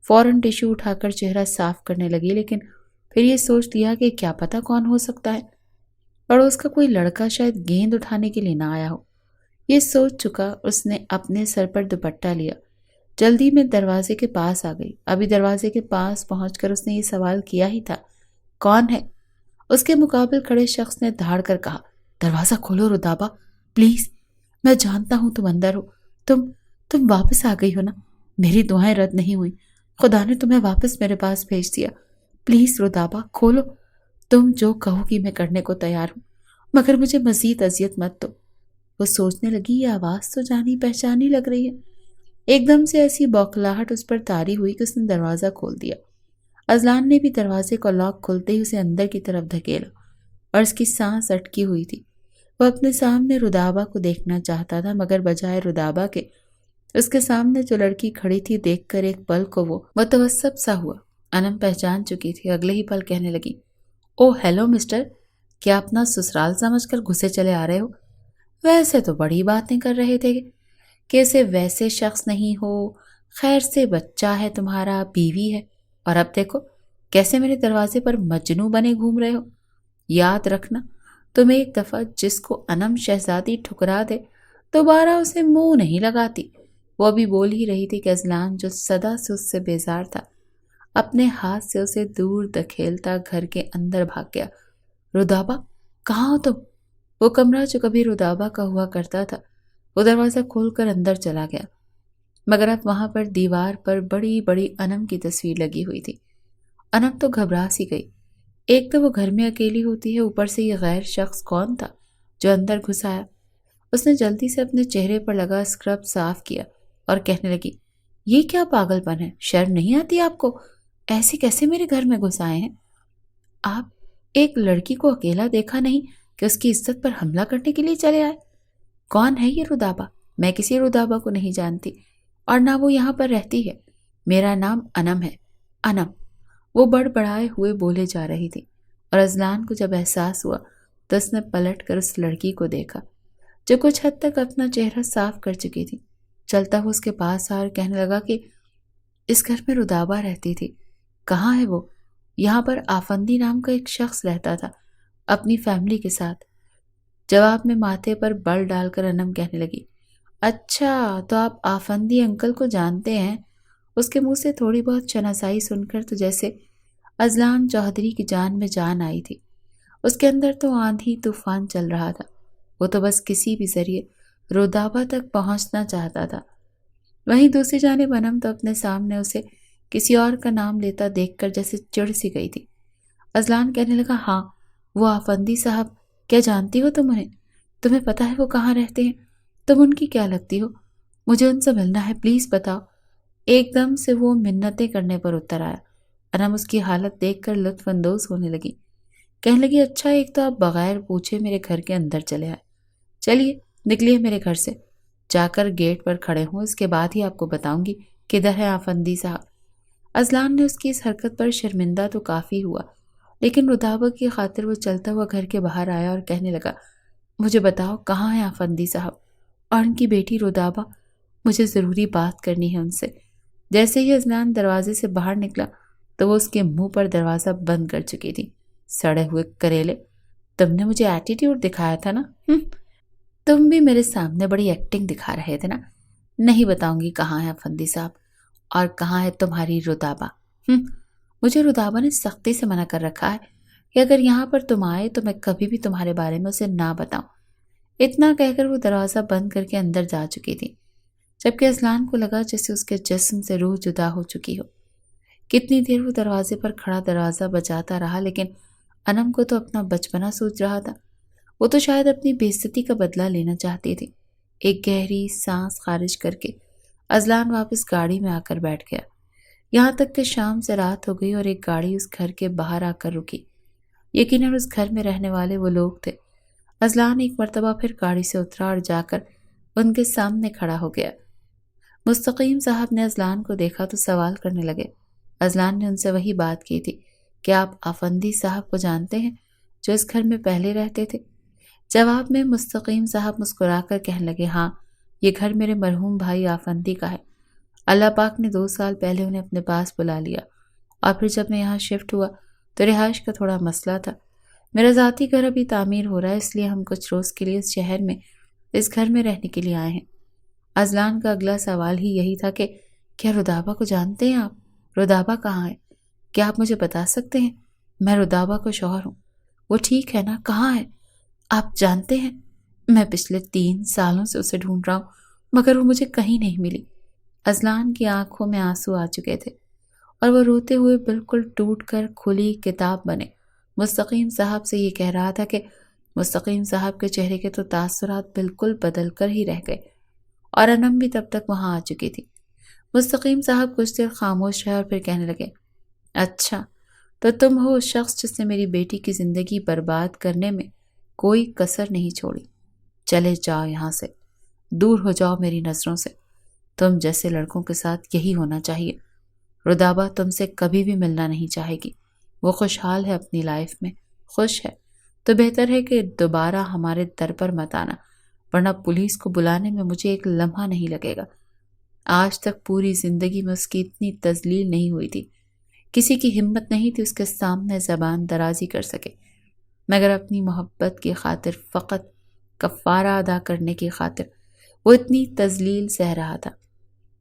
فوراً ٹیشو اٹھا کر چہرہ صاف کرنے لگی، لیکن پھر یہ سوچ لیا کہ کیا پتا کون ہو سکتا ہے، پڑوس کا کوئی لڑکا شاید گیند اٹھانے کے لیے نہ آیا ہو۔ یہ سوچ چکا اس نے اپنے سر پر دوپٹہ لیا، جلدی میں دروازے کے پاس آ گئی۔ ابھی دروازے کے پاس پہنچ کر اس نے یہ سوال کیا ہی تھا، کون ہے؟ اس کے مقابل کھڑے شخص نے دھاڑ کر کہا، دروازہ کھولو رودابہ، پلیز، میں جانتا ہوں تم اندر ہو، تم واپس آ گئی ہو نا، میری دعائیں رد نہیں ہوئی، خدا نے تمہیں واپس میرے پاس بھیج دیا، پلیز رودابہ کھولو، تم جو کہو گی میں کرنے کو تیار ہوں، مگر مجھے مزید اذیت مت دو۔ وہ سوچنے لگی یہ آواز تو جانی پہچانی لگ رہی ہے۔ ایک دم سے ایسی بوکھلاہٹ اس پر طاری ہوئی کہ اس نے دروازہ کھول دیا۔ اذلان نے بھی دروازے کا لاک کھولتے ہی اسے اندر کی طرف دھکیلا اور اس کی سانس اٹکی ہوئی تھی۔ وہ اپنے سامنے رودابہ کو دیکھنا چاہتا تھا، مگر بجائے رودابہ کے اس کے سامنے جو لڑکی کھڑی تھی دیکھ کر ایک پل کو وہ متوسب سا ہوا۔ انم پہچان چکی تھی، اگلے ہی پل کہنے لگی، او ہیلو مسٹر، کیا اپنا سسرال سمجھ کر گھسے چلے آ رہے ہو؟ ویسے تو بڑی باتیں کر رہے تھے کہ اسے ویسے شخص نہیں ہو، خیر سے بچہ ہے تمہارا، بیوی ہے، اور اب دیکھو کیسے میرے دروازے پر مجنوں بنے گھوم رہے ہو۔ یاد رکھنا، تم ایک دفعہ جس کو انم شہزادی ٹھکرا دے دوبارہ اسے منہ نہیں لگاتی۔ وہ ابھی بول ہی رہی تھی کہ اذلان جو صدا سے اس سے بیزار تھا اپنے ہاتھ سے اسے دور دھکیلتا گھر کے اندر بھاگ گیا۔ رودابہ، کہاں ہو تم؟ وہ کمرہ جو کبھی رودابہ کا ہوا کرتا تھا وہ دروازہ کھول کر اندر چلا گیا، مگر اب وہاں پر دیوار پر بڑی بڑی انم کی تصویر لگی ہوئی تھی۔ انم تو گھبرا سی گئی، ایک تو وہ گھر میں اکیلی ہوتی ہے، اوپر سے یہ غیر شخص کون تھا جو اندر گھس آیا۔ اس نے جلدی سے اپنے چہرے پر لگا اسکرب صاف کیا اور کہنے لگی، یہ کیا پاگل پن ہے، شرم نہیں آتی آپ کو؟ ایسے کیسے میرے گھر میں گھس آئے ہیں؟ آپ ایک لڑکی کو اکیلا دیکھا نہیں کہ اس کی عزت پر حملہ کرنے کے لیے چلے آئے؟ کون ہے یہ رودابہ؟ میں کسی رودابہ کو نہیں جانتی اور نہ وہ یہاں پر رہتی ہے، میرا نام انم ہے، انم۔ وہ بڑبڑائے ہوئے بولے جا رہی تھی، اور اذلان کو جب احساس ہوا تو اس نے پلٹ کر اس لڑکی کو دیکھا جو کچھ حد تک اپنا چہرہ صاف کر چکی تھی۔ چلتا ہوا اس کے پاس آ اور کہنے لگا کہ اس گھر میں رودابہ رہتی تھی، کہاں ہے وہ؟ یہاں پر آفندی نام کا ایک شخص رہتا تھا اپنی فیملی کے ساتھ۔ جواب میں ماتھے پر بل ڈال کر انم کہنے لگی، اچھا تو آپ آفندی انکل کو جانتے ہیں؟ اس کے منہ سے تھوڑی بہت شناسائی سن کر تو جیسے اذلان چودھری کی جان میں جان آئی تھی۔ اس کے اندر تو آندھی طوفان چل رہا تھا، وہ تو بس کسی بھی ذریعے رودابا تک پہنچنا چاہتا تھا۔ وہیں دوسری جانب انم تو اپنے سامنے اسے کسی اور کا نام لیتا دیکھ کر جیسے چڑ سی گئی تھی۔ اذلان کہنے لگا، ہاں وہ آفندی صاحب، کیا جانتی ہو تم انہیں؟ تمہیں پتا ہے وہ کہاں رہتے ہیں؟ تم ان کی کیا لگتی ہو؟ مجھے ان سے ملنا ہے، پلیز بتاؤ۔ ایک دم سے وہ منتیں کرنے پر اتر آیا۔ انم اس کی حالت دیکھ کر لطف اندوز ہونے لگی، کہنے لگی، اچھا ایک تو آپ بغیر پوچھے میرے گھر کے اندر چلے آئے، چلیے نکلیے میرے گھر سے، جا کر گیٹ پر کھڑے ہوں، اس کے بعد ہی آپ کو بتاؤں گی کدھر ہے آفندی صاحب۔ اذلان نے اس کی اس حرکت پر شرمندہ تو کافی ہوا، لیکن رودابا کی خاطر وہ چلتا ہوا گھر کے باہر آیا اور کہنے لگا، مجھے بتاؤ کہاں ہے آفندی صاحب اور ان کی بیٹی رودابا، مجھے ضروری بات کرنی ہے ان سے۔ جیسے ہی اذلان دروازے سے باہر نکلا تو وہ اس کے منہ پر دروازہ بند کر چکی تھی۔ سڑے ہوئے کریلے، تم نے مجھے ایٹیٹیوڈ دکھایا تھا نا، تم بھی میرے سامنے بڑی ایکٹنگ دکھا رہے تھے نا۔ نہیں بتاؤں گی کہاں ہے آفندی صاحب اور کہاں ہے تمہاری رودابا۔ مجھے رودابا نے سختی سے منع کر رکھا ہے کہ اگر یہاں پر تم آئے تو میں کبھی بھی تمہارے بارے میں اسے نہ بتاؤں۔ اتنا کہہ کر وہ دروازہ بند کر کے اندر جا چکی تھی، جبکہ اذلان کو لگا جیسے اس کے جسم سے روح جدا ہو چکی ہو۔ کتنی دیر وہ دروازے پر کھڑا دروازہ بجاتا رہا، لیکن انم کو تو اپنا بچپنا سوچ رہا تھا۔ وہ تو شاید اپنی بے عزتی کا بدلہ لینا چاہتی تھی۔ ایک گہری سانس خارج کر کے اذلان واپس گاڑی میں آ کر بیٹھ گیا، یہاں تک کہ شام سے رات ہو گئی اور ایک گاڑی اس گھر کے باہر آ کر رکی۔ یقیناً اس گھر میں رہنے والے وہ لوگ تھے۔ اذلان ایک مرتبہ پھر گاڑی سے اترا اور جا کر ان کے سامنے کھڑا ہو گیا۔ مستقیم صاحب نے اذلان کو دیکھا تو سوال کرنے لگے۔ اذلان نے ان سے وہی بات کی تھی کہ آپ آفندی صاحب کو جانتے ہیں جو اس گھر میں پہلے رہتے تھے؟ جواب میں مستقیم صاحب مسکرا کر کہنے لگے، ہاں یہ گھر میرے مرحوم بھائی آفندی کا ہے۔ اللہ پاک نے 2 سال پہلے انہیں اپنے پاس بلا لیا، اور پھر جب میں یہاں شفٹ ہوا تو رہائش کا تھوڑا مسئلہ تھا۔ میرا ذاتی گھر ابھی تعمیر ہو رہا ہے، اس لیے ہم کچھ روز کے لیے اس شہر میں اس گھر میں رہنے کے لیے آئے ہیں۔ اذلان کا اگلا سوال ہی یہی تھا کہ کیا رودابا کو جانتے ہیں آپ؟ رودابا کہاں ہے؟ کیا آپ مجھے بتا سکتے ہیں؟ میں رودابا کو شوہر ہوں، وہ ٹھیک ہے نا؟ کہاں ہے آپ جانتے ہیں؟ میں پچھلے 3 سالوں سے اسے ڈھونڈ رہا ہوں، مگر وہ مجھے کہیں نہیں ملی۔ اذلان کی آنکھوں میں آنسو آ چکے تھے اور وہ روتے ہوئے بالکل ٹوٹ کر کھلی کتاب بنے مستقیم صاحب سے یہ کہہ رہا تھا کہ مستقیم صاحب کے چہرے کے تو تاثرات بالکل بدل کر ہی رہ گئے، اور انم بھی تب تک وہاں آ چکی تھی۔ مستقیم صاحب کچھ دیر خاموش رہے اور پھر کہنے لگے، اچھا تو تم ہو اس شخص جس نے میری بیٹی کی زندگی برباد کرنے میں کوئی کسر نہیں چھوڑی۔ چلے جاؤ یہاں سے، دور ہو جاؤ میری نظروں سے۔ تم جیسے لڑکوں کے ساتھ یہی ہونا چاہیے۔ رودابا تم سے کبھی بھی ملنا نہیں چاہے گی، وہ خوشحال ہے اپنی لائف میں، خوش ہے، تو بہتر ہے کہ دوبارہ ہمارے در پر مت آنا، ورنہ پولیس کو بلانے میں مجھے ایک لمحہ نہیں لگے گا۔ آج تک پوری زندگی میں اس کی اتنی تذلیل نہیں ہوئی تھی، کسی کی ہمت نہیں تھی اس کے سامنے زبان درازی کر سکے، مگر اپنی محبت کی خاطر، فقط کفارہ ادا کرنے کی خاطر وہ اتنی تذلیل سہ رہا تھا۔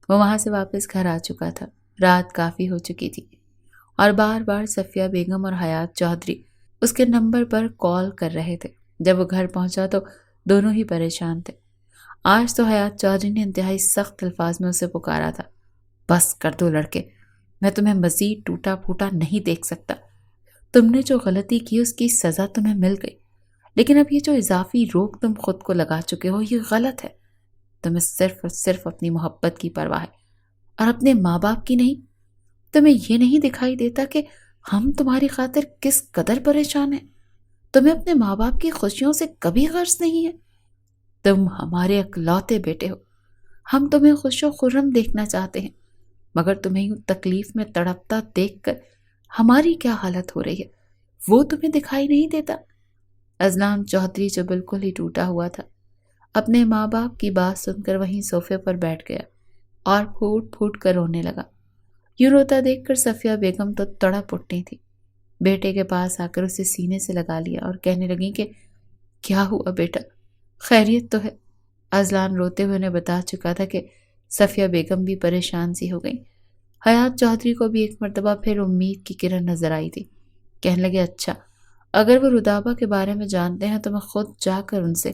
وہ وہاں سے واپس گھر آ چکا تھا، رات کافی ہو چکی تھی، اور بار بار صفیہ بیگم اور حیات چودھری اس کے نمبر پر کال کر رہے تھے۔ جب وہ گھر پہنچا تو دونوں ہی پریشان تھے۔ آج تو حیات چودھری نے انتہائی سخت الفاظ میں اسے پکارا تھا، بس کر دو لڑکے، میں تمہیں مزید ٹوٹا پھوٹا نہیں دیکھ سکتا۔ تم نے جو غلطی کی اس کی سزا تمہیں مل گئی، لیکن اب یہ جو اضافی روک تم خود کو لگا چکے ہو یہ غلط ہے۔ تمہیں صرف اور صرف اپنی محبت کی پرواہ ہے اور اپنے ماں باپ کی نہیں۔ تمہیں یہ نہیں دکھائی دیتا کہ ہم تمہاری خاطر کس قدر پریشان ہیں؟ تمہیں اپنے ماں باپ کی خوشیوں سے کبھی غرض نہیں ہے؟ تم ہمارے اکلوتے بیٹے ہو، ہم تمہیں خوش و خرم دیکھنا چاہتے ہیں، مگر تمہیں یوں تکلیف میں تڑپتا دیکھ کر ہماری کیا حالت ہو رہی ہے وہ تمہیں دکھائی نہیں دیتا؟ اذلان چودھری جو بالکل ہی ٹوٹا ہوا تھا، اپنے ماں باپ کی بات سن کر وہیں صوفے پر بیٹھ گیا اور پھوٹ پھوٹ کر رونے لگا۔ یوں روتا دیکھ کر صفیہ بیگم تو تڑپ اٹھتی تھی، بیٹے کے پاس آ کر اسے سینے سے لگا لیا اور کہنے لگی کہ کیا ہوا بیٹا، خیریت تو ہے؟ ازلان روتے ہوئے انہیں بتا چکا تھا کہ صفیہ بیگم بھی پریشان سی ہو گئی۔ حیات چودھری کو بھی ایک مرتبہ پھر امید کی کرن نظر آئی تھی۔ کہنے لگے اچھا، اگر وہ رودابہ کے بارے میں جانتے ہیں تو میں خود جا کر ان سے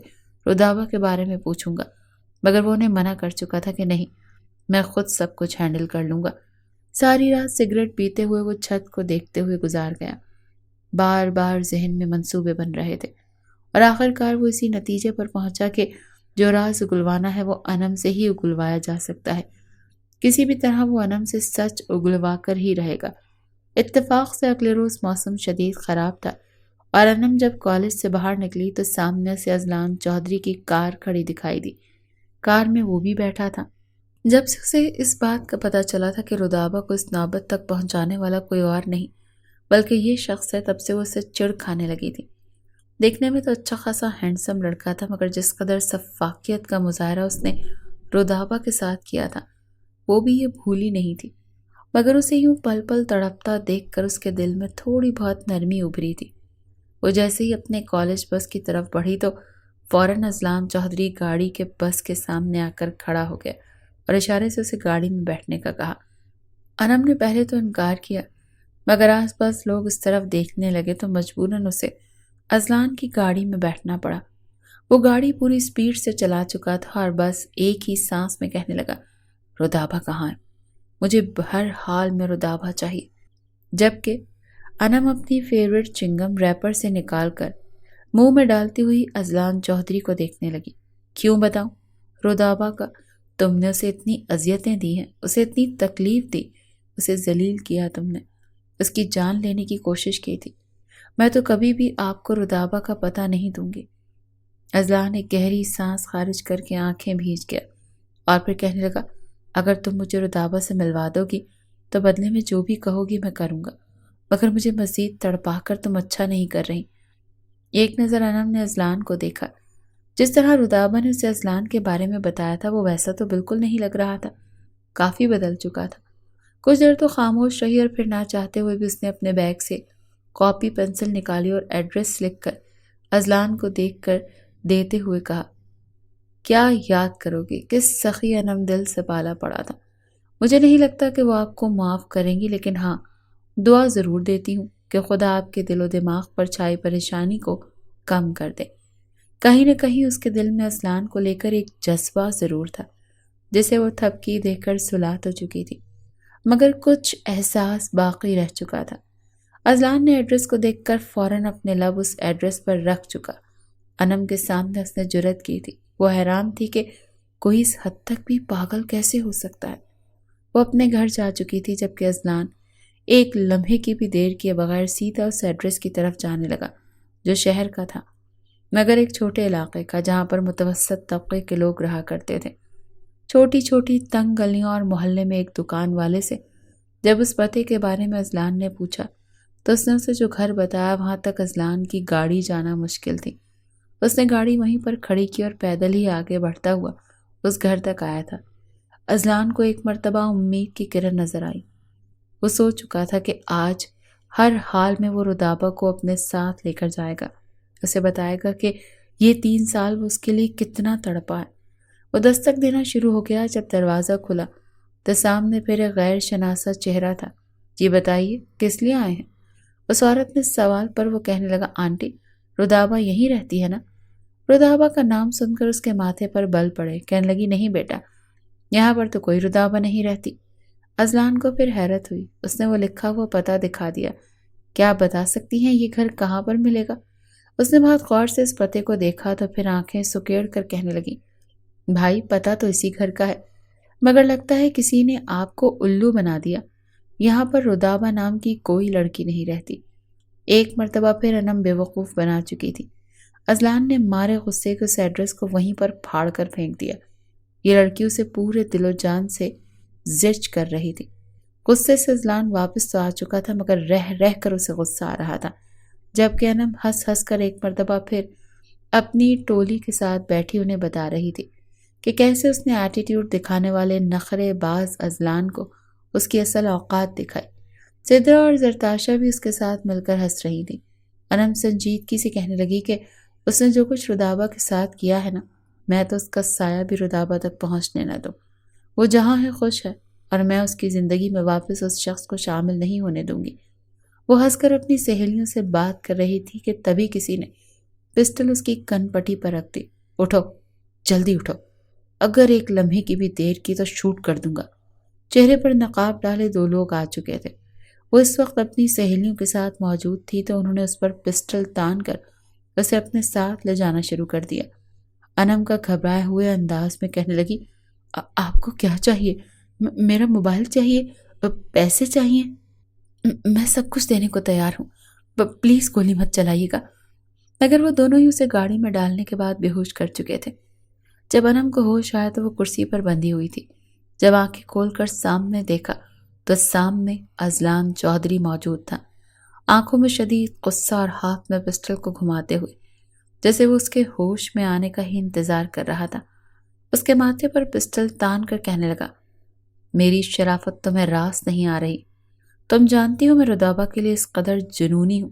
رودابہ کے بارے میں پوچھوں گا، مگر وہ انہیں منع کر چکا تھا کہ نہیں، میں خود سب کچھ ہینڈل کر لوں گا۔ ساری رات سگریٹ پیتے ہوئے وہ چھت کو دیکھتے ہوئے گزار گیا۔ بار بار ذہن میں منصوبے بن رہے تھے اور آخر کار وہ اسی نتیجے پر پہنچا کہ جو راز اگلوانا ہے وہ انم سے ہی اگلوایا جا سکتا ہے۔ کسی بھی طرح وہ انم سے سچ اگلوا کر ہی رہے گا۔ اتفاق سے اگلے روز موسم شدید خراب تھا اور انم جب کالج سے باہر نکلی تو سامنے سے ازلان چودھری کی کار کھڑی دکھائی دی۔ کار میں وہ بھی بیٹھا تھا۔ جب سے اسے اس بات کا پتہ چلا تھا کہ رودابہ کو اس نوبت تک پہنچانے والا کوئی اور نہیں بلکہ یہ شخص ہے، تب سے وہ اسے چڑ کھانے لگی تھی۔ دیکھنے میں تو اچھا خاصا ہینڈسم لڑکا تھا، مگر جس قدر سفاکیت کا مظاہرہ اس نے رودابہ کے ساتھ کیا تھا وہ بھی یہ بھولی نہیں تھی، مگر اسے یوں پل پل تڑپتا دیکھ کر اس کے دل میں تھوڑی بہت نرمی ابھری تھی۔ وہ جیسے ہی اپنے کالج بس کی طرف بڑھی تو فوراً ازلان چودھری گاڑی کے بس کے سامنے آ کر کھڑا ہو گیا اور اشارے سے اسے گاڑی میں بیٹھنے کا کہا۔ انم نے پہلے تو انکار کیا، مگر آس پاس لوگ اس طرف دیکھنے لگے تو مجبوراً اسے ازلان کی گاڑی میں بیٹھنا پڑا۔ وہ گاڑی پوری سپیڈ سے چلا چکا تھا اور بس ایک ہی سانس میں کہنے لگا، رودابہ کہاں ہے؟ مجھے ہر حال میں رودابہ چاہیے۔ جبکہ انم اپنی فیورٹ چنگم ریپر سے نکال کر منہ میں ڈالتی ہوئی ازلان چودھری کو دیکھنے لگی۔ کیوں بتاؤں؟ رودابہ کا تم نے اسے اتنی اذیتیں دی ہیں، اسے اتنی تکلیف دی، اسے ذلیل کیا، تم نے اس کی جان لینے کی کوشش کی تھی۔ میں تو کبھی بھی آپ کو رودابہ کا پتہ نہیں دوں گی۔ ازلان ایک گہری سانس خارج کر کے آنکھیں بھیج گیا اور پھر کہنے لگا، اگر تم مجھے رودابہ سے ملوا دو گی تو بدلے میں جو بھی کہو گی میں کروں گا، مگر مجھے مزید تڑپا کر تم اچھا نہیں کر رہی۔ ایک نظر انم نے ازلان کو دیکھا۔ جس طرح رودابہ نے اسے ازلان کے بارے میں بتایا تھا وہ ویسا تو بالکل نہیں لگ رہا تھا، کافی بدل چکا تھا۔ کچھ دیر تو خاموش رہی اور پھر نہ چاہتے ہوئے بھی اس نے اپنے بیگ سے کاپی پنسل نکالی اور ایڈریس لکھ کر ازلان کو دیکھ کر دیتے ہوئے کہا، کیا یاد کرو گی کس سخی انم دل سے پالا پڑا تھا۔ مجھے نہیں لگتا کہ وہ آپ کو معاف کریں گی، لیکن ہاں دعا ضرور دیتی ہوں کہ خدا آپ کے دل و دماغ پر چھائی پریشانی کو کم کر دے۔ کہیں نہ کہیں اس کے دل میں ازلان کو لے کر ایک جذبہ ضرور تھا جسے وہ تھپکی دے کر سلا تو چکی تھی، مگر کچھ احساس باقی رہ چکا تھا۔ ازلان نے ایڈریس کو دیکھ کر فوراً اپنے لب اس ایڈریس پر رکھ چکا۔ انم کے سامنے اس نے جرأت کی تھی۔ وہ حیران تھی کہ کوئی اس حد تک بھی پاگل کیسے ہو سکتا ہے۔ وہ اپنے گھر جا چکی تھی جبکہ ازلان ایک لمحے کی بھی دیر کیے بغیر سیدھا اس ایڈریس کی طرف جانے لگا جو شہر کا تھا، مگر ایک چھوٹے علاقے کا جہاں پر متوسط طبقے کے لوگ رہا کرتے تھے۔ چھوٹی چھوٹی تنگ گلیاں اور محلے میں ایک دکان والے سے جب اس پتے کے بارے میں ازلان نے پوچھا تو اس نے اسے جو گھر بتایا وہاں تک ازلان کی گاڑی جانا مشکل تھی۔ اس نے گاڑی وہیں پر کھڑی کی اور پیدل ہی آگے بڑھتا ہوا اس گھر تک آیا تھا۔ ازلان کو ایک مرتبہ امید کی کرن نظر آئی۔ وہ سوچ چکا تھا کہ آج ہر حال میں وہ رودابہ کو اپنے ساتھ لے کر جائے گا، اسے بتائے گا کہ یہ 3 سال وہ اس کے لیے کتنا تڑپا ہے۔ وہ دستک دینا شروع ہو گیا۔ جب دروازہ کھلا تو سامنے پھر ایک غیر شناسا چہرہ تھا۔ جی بتائیے کس لیے آئے ہیں؟ اس عورت نے سوال پر وہ کہنے لگا، آنٹی رودابہ یہیں رہتی ہے نا؟ رودابہ کا نام سن کر اس کے ماتھے پر بل پڑے۔ کہنے لگی، نہیں بیٹا، یہاں پر تو کوئی رودابہ نہیں رہتی۔ ازلان کو پھر حیرت ہوئی۔ اس نے وہ لکھا ہوا پتہ دکھا دیا۔ کیا آپ بتا سکتی ہیں یہ گھر کہاں پر ملے گا؟ اس نے بہت غور سے اس پتے کو دیکھا تو پھر آنکھیں سکیڑ کر کہنے لگی، بھائی پتہ تو اسی گھر کا ہے، مگر لگتا ہے کسی نے آپ کو الو بنا دیا۔ یہاں پر رودابہ نام کی کوئی لڑکی نہیں رہتی۔ ایک مرتبہ پھر انم بے وقوف بنا چکی تھی۔ ازلان نے مارے غصے کے اس ایڈریس کو وہیں پر پھاڑ کر پھینک دیا۔ یہ لڑکی اسے پورے دل و جان سے زج کر رہی تھی۔ غصے سے ازلان واپس تو آ چکا تھا مگر رہ رہ کر اسے غصہ آ رہا تھا، جبکہ انم ہنس ہنس کر ایک مرتبہ پھر اپنی ٹولی کے ساتھ بیٹھی انہیں بتا رہی تھی کہ کیسے اس نے ایٹیٹیوڈ دکھانے والے نخرے باز ازلان کو اس کی اصل اوقات دکھائی۔ سدرا اور زرتاشا بھی اس کے ساتھ مل کر ہنس رہی تھی۔ انم سنجیدگی سے کہنے لگی کہ اس نے جو کچھ رودابہ کے ساتھ کیا ہے نا، میں تو اس کا سایہ بھی رودابہ تک پہنچنے نہ دوں۔ وہ جہاں ہے خوش ہے، اور میں اس کی زندگی میں واپس اس شخص کو شامل نہیں ہونے دوں گی۔ وہ ہنس کر اپنی سہیلیوں سے بات کر رہی تھی کہ تبھی کسی نے پسٹل اس کی کن پٹی پر رکھ دی۔ اٹھو، جلدی اٹھو، اگر ایک لمحے کی بھی دیر کی تو شوٹ کر دوں گا۔ چہرے پر نقاب ڈالے دو لوگ آ چکے تھے۔ وہ اس وقت اپنی سہیلیوں کے ساتھ موجود تھی تو انہوں نے اس پر پسٹل تان کر اسے اپنے ساتھ لے جانا شروع کر دیا۔ انم کا گھبرائے ہوئے انداز میں کہنے لگی، آپ کو کیا چاہیے؟ میرا موبائل چاہیے، پیسے چاہیے؟ میں سب کچھ دینے کو تیار ہوں، پلیز گولی مت چلائیے گا۔ مگر وہ دونوں ہی اسے گاڑی میں ڈالنے کے بعد بے ہوش کر چکے تھے۔ جب انم کو ہوش آیا تو وہ کرسی پر بندھی ہوئی تھی۔ جب آنکھیں کھول کر سامنے دیکھا تو سامنے اذلان چودھری موجود تھا، آنکھوں میں شدید غصہ اور ہاتھ میں پسٹل کو گھماتے ہوئے، جیسے وہ اس کے ہوش میں آنے کا ہی انتظار کر رہا تھا۔ اس کے ماتھے پر پسٹل تان کر کہنے لگا، میری شرافت تمہیں راس نہیں آ رہی؟ تم جانتی ہو میں رودابہ کے لیے اس قدر جنونی ہوں۔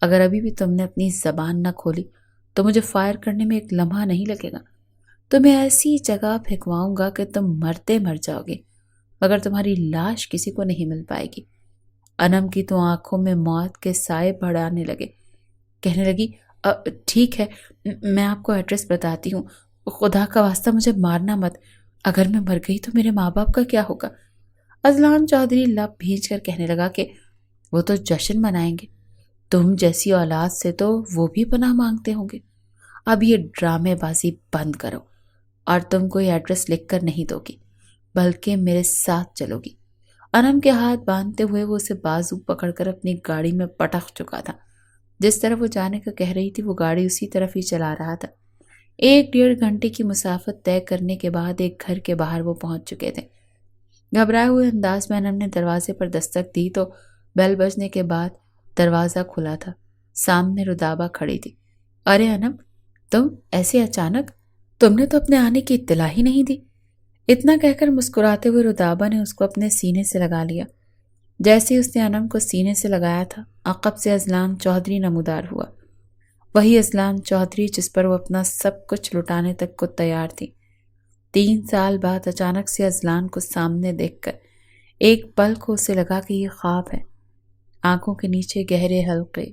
اگر ابھی بھی تم نے اپنی زبان نہ کھولی تو مجھے فائر کرنے میں ایک لمحہ نہیں لگے گا۔ تمہیں ایسی جگہ پھینکواؤں گا کہ تم مرتے مر جاؤ گے، مگر تمہاری لاش کسی کو نہیں مل پائے گی۔ انم کی تو آنکھوں میں موت کے سائے بڑھانے لگے۔ کہنے لگی، ٹھیک ہے، میں آپ کو ایڈریس بتاتی ہوں، خدا کا واسطہ مجھے مارنا مت، اگر میں مر گئی تو میرے ماں باپ کا کیا ہوگا؟ اذلان چودھری لب بھیج کر کہنے لگا کہ وہ تو جشن منائیں گے، تم جیسی اولاد سے تو وہ بھی پناہ مانگتے ہوں گے۔ اب یہ ڈرامے بازی بند کرو، اور تم کوئی ایڈریس لکھ کر نہیں دو گی، بلکہ میرے ساتھ چلو گی۔ انم کے ہاتھ باندھتے ہوئے وہ اسے بازو پکڑ کر اپنی گاڑی میں پٹک چکا تھا۔ جس طرف وہ جانے کا کہہ رہی تھی وہ گاڑی اسی طرف ہی چلا رہا تھا۔ 1-1.5 گھنٹے کی مسافت طے کرنے کے بعد ایک گھر کے باہر وہ پہنچ چکے تھے۔ گھبرائے ہوئے انداز میں انم نے دروازے پر دستک دی تو بیل بجنے کے بعد دروازہ کھلا تھا۔ سامنے رودابہ کھڑی تھی۔ ارے انم، تم ایسے اچانک؟ تم نے تو اپنے آنے کی اطلاع ہی نہیں دی۔ اتنا کہہ کر مسکراتے ہوئے رودابہ نے اس کو اپنے سینے سے لگا لیا۔ جیسے اس نے انم کو سینے سے لگایا تھا، عقب سے اذلان چودھری نمودار ہوا۔ وہی اذلان چودھری جس پر وہ اپنا سب کچھ لٹانے تک کو تیار تھی۔ 3 سال بعد اچانک سے اذلان کو سامنے دیکھ کر ایک پل کو اسے لگا کہ یہ خواب ہے۔ آنکھوں کے نیچے گہرے حلقے،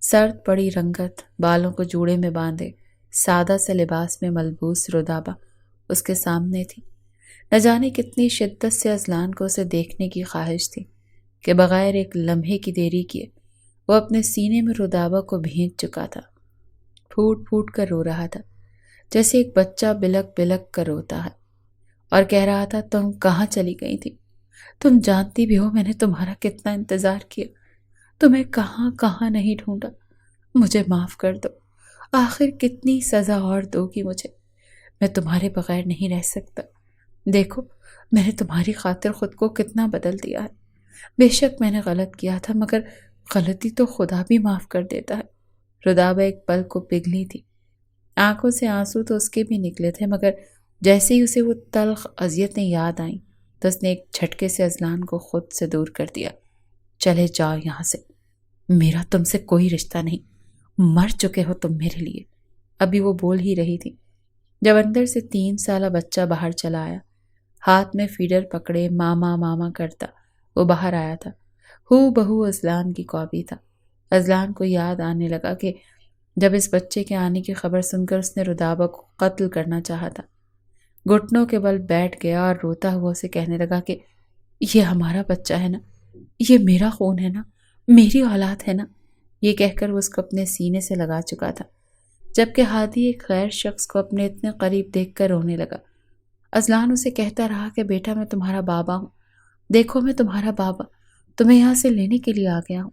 سرد پڑی رنگت، بالوں کو جوڑے میں باندھے، سادہ سے لباس میں ملبوس رودابہ اس کے سامنے تھی۔ نہ جانے کتنی شدت سے اذلان کو اسے دیکھنے کی خواہش تھی کہ بغیر ایک لمحے کی دیری کیے وہ اپنے سینے میں رودابہ کو بھینچ چکا تھا۔ پھوٹ پھوٹ کر رو رہا تھا، جیسے ایک بچہ بلک بلک کر روتا ہے، اور کہہ رہا تھا، تم کہاں چلی گئی تھی؟ تم جانتی بھی ہو میں نے تمہارا کتنا انتظار کیا، تمہیں کہاں کہاں نہیں ڈھونڈا۔ مجھے معاف کر دو، آخر کتنی سزا اور دو گی مجھے؟ میں تمہارے بغیر نہیں رہ سکتا۔ دیکھو، میں نے تمہاری خاطر خود کو کتنا بدل دیا ہے۔ بے شک میں نے غلط کیا تھا، مگر غلطی تو خدا بھی معاف کر دیتا ہے۔ رودابہ ایک پل کو پگھلی تھی۔ آنکھوں سے آنسو تو اس کے بھی نکلے تھے، مگر جیسے ہی اسے وہ تلخ اذیتیں یاد آئیں تو اس نے ایک جھٹکے سے اذلان کو خود سے دور کر دیا۔ چلے جاؤ یہاں سے، میرا تم سے کوئی رشتہ نہیں، مر چکے ہو تم میرے لیے۔ ابھی وہ بول ہی رہی تھی جب اندر سے 3 سالہ بچہ باہر چلا آیا، ہاتھ میں فیڈر پکڑے ماما ماما کرتا وہ باہر آیا تھا۔ ہو بہو اذلان کی کاپی تھا۔ اذلان کو یاد آنے لگا کہ جب اس بچے کے آنے کی خبر سن کر اس نے رودابہ کو قتل کرنا چاہا تھا۔ گھٹنوں کے بل بیٹھ گیا اور روتا ہوا اسے کہنے لگا کہ یہ ہمارا بچہ ہے نا، یہ میرا خون ہے نا، میری اولاد ہے نا۔ یہ کہہ کر وہ اس کو اپنے سینے سے لگا چکا تھا، جبکہ ہادی ایک غیر شخص کو اپنے اتنے قریب دیکھ کر رونے لگا۔ اذلان اسے کہتا رہا کہ بیٹا میں تمہارا بابا ہوں، دیکھو میں تمہارا بابا، تمہیں یہاں سے لینے کے لیے آ گیا ہوں۔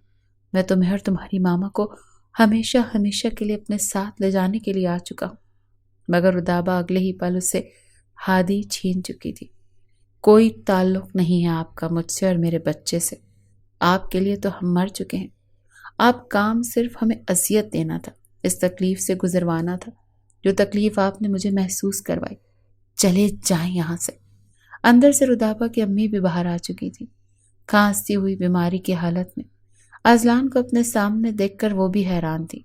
میں تمہیں اور تمہاری ماما کو ہمیشہ ہمیشہ کے لیے اپنے ساتھ لے جانے کے لیے آ چکا ہوں۔ مگر رودابہ اگلے ہی پل اسے ہادی چھین چکی تھی۔ کوئی تعلق نہیں ہے آپ کا مجھ سے اور میرے بچے سے، آپ کے لیے تو ہم مر چکے ہیں۔ آپ کام صرف ہمیں اذیت دینا تھا، اس تکلیف سے گزروانا تھا جو تکلیف آپ نے مجھے محسوس کروائی۔ چلے جائیں یہاں سے۔ اندر سے رودابہ کی امی بھی باہر آ چکی تھی، کھانستی ہوئی بیماری کی حالت میں۔ اذلان کو اپنے سامنے دیکھ کر وہ بھی حیران تھی۔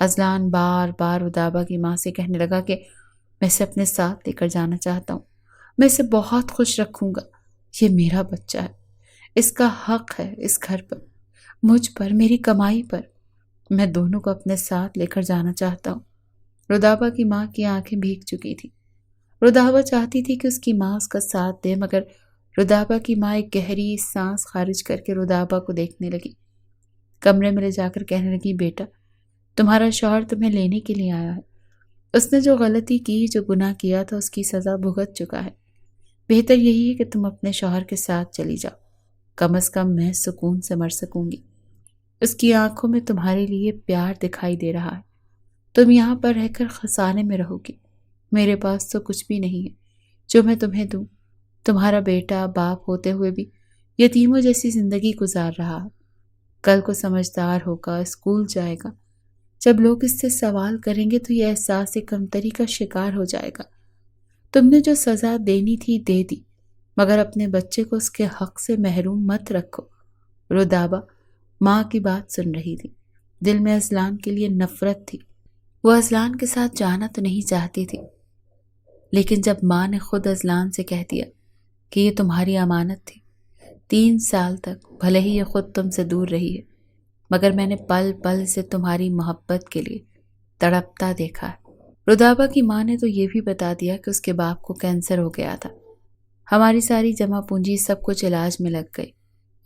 اذلان بار بار رودابہ کی ماں سے کہنے لگا کہ میں اسے اپنے ساتھ لے کر جانا چاہتا ہوں، میں اسے بہت خوش رکھوں گا، یہ میرا بچہ ہے، اس کا حق ہے اس گھر پر، مجھ پر، میری کمائی پر، میں دونوں کو اپنے ساتھ لے کر جانا چاہتا ہوں۔ رودابا کی ماں کی آنکھیں بھیگ چکی تھیں۔ رودابا چاہتی تھی کہ اس کی ماں اس کا ساتھ دے، مگر رودابا کی ماں ایک گہری سانس خارج کر کے رودابا کو دیکھنے لگی، کمرے میں لے جا کر کہنے لگی، بیٹا تمہارا شوہر تمہیں لینے کے لیے آیا ہے، اس نے جو غلطی کی، جو گناہ کیا تھا، اس کی سزا بھگت چکا ہے، بہتر یہی ہے کہ تم اپنے شوہر کے ساتھ چلی جاؤ، کم از کم میں سکون سے مر سکوں گی۔ اس کی آنکھوں میں تمہارے لیے پیار دکھائی دے رہا ہے، تم یہاں پر رہ کر خسانے میں رہو گی، میرے پاس تو کچھ بھی نہیں ہے جو میں تمہیں دوں، تمہارا بیٹا باپ ہوتے ہوئے بھی یتیموں جیسی زندگی گزار رہا ہے، کل کو سمجھدار ہوگا، اسکول جائے گا، جب لوگ اس سے سوال کریں گے تو یہ احساس کمتری کا شکار ہو جائے گا۔ تم نے جو سزا دینی تھی دے دی، مگر اپنے بچے کو اس کے حق سے محروم مت رکھو۔ رودابا ماں کی بات سن رہی تھی، دل میں اذلان کے لیے نفرت تھی، وہ اذلان کے ساتھ جانا تو نہیں چاہتی تھی، لیکن جب ماں نے خود اذلان سے کہہ دیا کہ یہ تمہاری امانت تھی، 3 سال تک بھلے ہی یہ خود تم سے دور رہی ہے، مگر میں نے پل پل سے تمہاری محبت کے لیے تڑپتا دیکھا ہے۔ رودابا کی ماں نے تو یہ بھی بتا دیا کہ اس کے باپ کو کینسر ہو گیا تھا، ہماری ساری جمع پونجی سب کچھ علاج میں لگ گئی،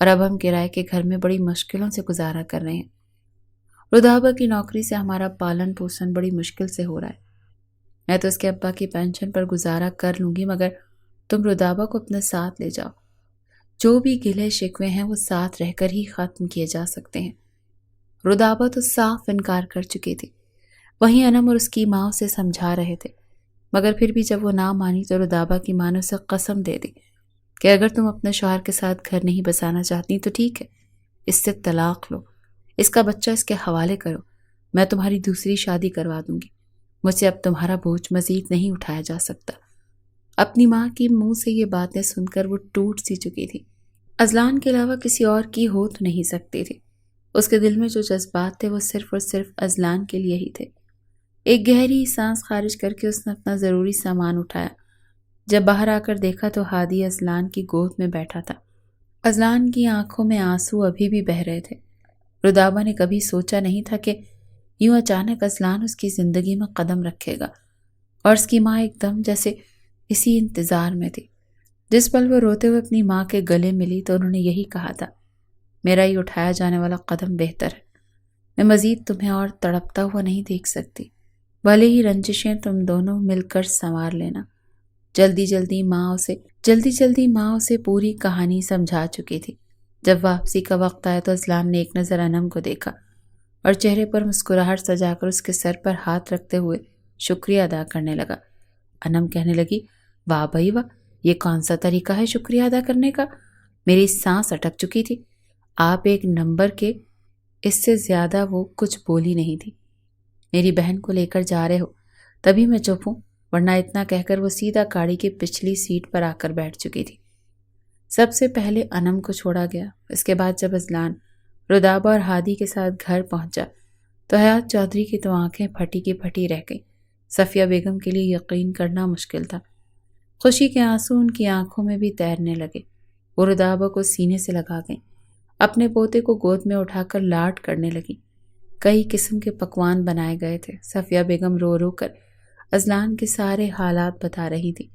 اور اب ہم کرائے کے گھر میں بڑی مشکلوں سے گزارا کر رہے ہیں۔ رودابا کی نوکری سے ہمارا پالن پوشن بڑی مشکل سے ہو رہا ہے، میں تو اس کے ابا کی پینشن پر گزارا کر لوں گی، مگر تم رودابا کو اپنے ساتھ لے جاؤ، جو بھی گلے شکوے ہیں وہ ساتھ رہ کر ہی ختم کیے جا سکتے ہیں۔ رودابا تو صاف انکار کر چکی تھی، وہیں انم اور اس کی ماں اسے سمجھا رہے تھے، مگر پھر بھی جب وہ نہ مانی تو رودابا کی ماں نے اسے قسم دے دی کہ اگر تم اپنے شوہر کے ساتھ گھر نہیں بسانا چاہتی تو ٹھیک ہے، اس سے طلاق لو، اس کا بچہ اس کے حوالے کرو، میں تمہاری دوسری شادی کروا دوں گی، مجھ سے اب تمہارا بوجھ مزید نہیں اٹھایا جا سکتا۔ اپنی ماں کی منہ سے یہ باتیں سن کر وہ ٹوٹ سی چکی تھی، اذلان کے علاوہ کسی اور کی ہو تو نہیں سکتی تھی، اس کے دل میں جو جذبات تھے وہ صرف اور صرف اذلان کے لیے ہی تھے۔ ایک گہری سانس خارج کر کے اس نے اپنا ضروری سامان اٹھایا، جب باہر آ کر دیکھا تو ہادی اذلان کی گود میں بیٹھا تھا، اذلان کی آنکھوں میں آنسو ابھی بھی بہہ رہے تھے۔ رودابا نے کبھی سوچا نہیں تھا کہ یوں اچانک اذلان اس کی زندگی میں قدم رکھے گا، اور اس کی ماں ایک دم جیسے اسی انتظار میں تھی۔ جس پل وہ روتے ہوئے اپنی ماں کے گلے ملی تو انہوں نے یہی کہا تھا، میرا یہ اٹھایا جانے والا قدم بہتر ہے، میں مزید تمہیں اور تڑپتا ہوا نہیں دیکھ سکتی، بھلے ہی رنجشیں تم دونوں مل کر سنوار لینا۔ جلدی جلدی ماں اسے پوری کہانی سمجھا چکی تھی۔ جب واپسی کا وقت آیا تو اذلان نے ایک نظر انم کو دیکھا اور چہرے پر مسکراہٹ سجا کر اس کے سر پر ہاتھ رکھتے ہوئے شکریہ ادا کرنے لگا۔ انم کہنے لگی، واہ بھائی واہ، یہ کون سا طریقہ ہے شکریہ ادا کرنے کا؟ میری سانس اٹک چکی تھی، آپ ایک نمبر کے، اس سے زیادہ وہ کچھ بولی نہیں تھی۔ میری بہن کو لے کر جا رہے ہو تبھی میں چپ ہوں، ورنہ اتنا کہہ کر وہ سیدھا گاڑی کی پچھلی سیٹ پر آ کر بیٹھ چکی تھی۔ سب سے پہلے انم کو چھوڑا گیا، اس کے بعد جب اذلان رودابا اور ہادی کے ساتھ گھر پہنچا تو حیات چودھری کی تو آنکھیں پھٹی کی پھٹی رہ گئیں۔ صفیہ بیگم کے لیے یقین کرنا مشکل تھا، خوشی کے آنسو ان کی آنکھوں میں بھی تیرنے لگے۔ وہ رودابا کو سینے سے لگا گئیں، اپنے پوتے کو گود میں اٹھا کر لاڈ کرنے لگیں۔ کئی قسم کے پکوان بنائے گئے تھے۔ صفیہ بیگم رو رو کر اذلان کے سارے حالات بتا رہی تھی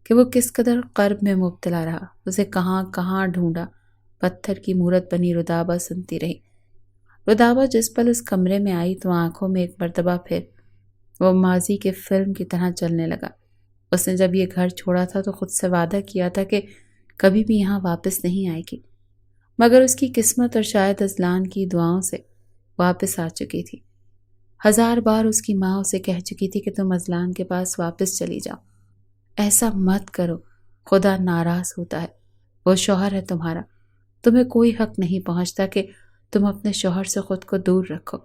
کہ وہ کس قدر کرب میں مبتلا رہا، اسے کہاں کہاں ڈھونڈا، پتھر کی مورت بنی رودابا سنتی رہی۔ رودابا جس پل اس کمرے میں آئی تو آنکھوں میں ایک مرتبہ پھر وہ ماضی کے فلم کی طرح چلنے لگا۔ اس نے جب یہ گھر چھوڑا تھا تو خود سے وعدہ کیا تھا کہ کبھی بھی یہاں واپس نہیں آئے گی، مگر اس کی قسمت اور شاید اذلان کی دعاؤں سے واپس آ چکی تھی۔ 1000 بار اس کی ماں اسے کہہ چکی تھی کہ تم اذلان کے پاس واپس چلی جاؤ، ایسا مت کرو، خدا ناراض ہوتا ہے، وہ شوہر ہے تمہارا، تمہیں کوئی حق نہیں پہنچتا کہ تم اپنے شوہر سے خود کو دور رکھو،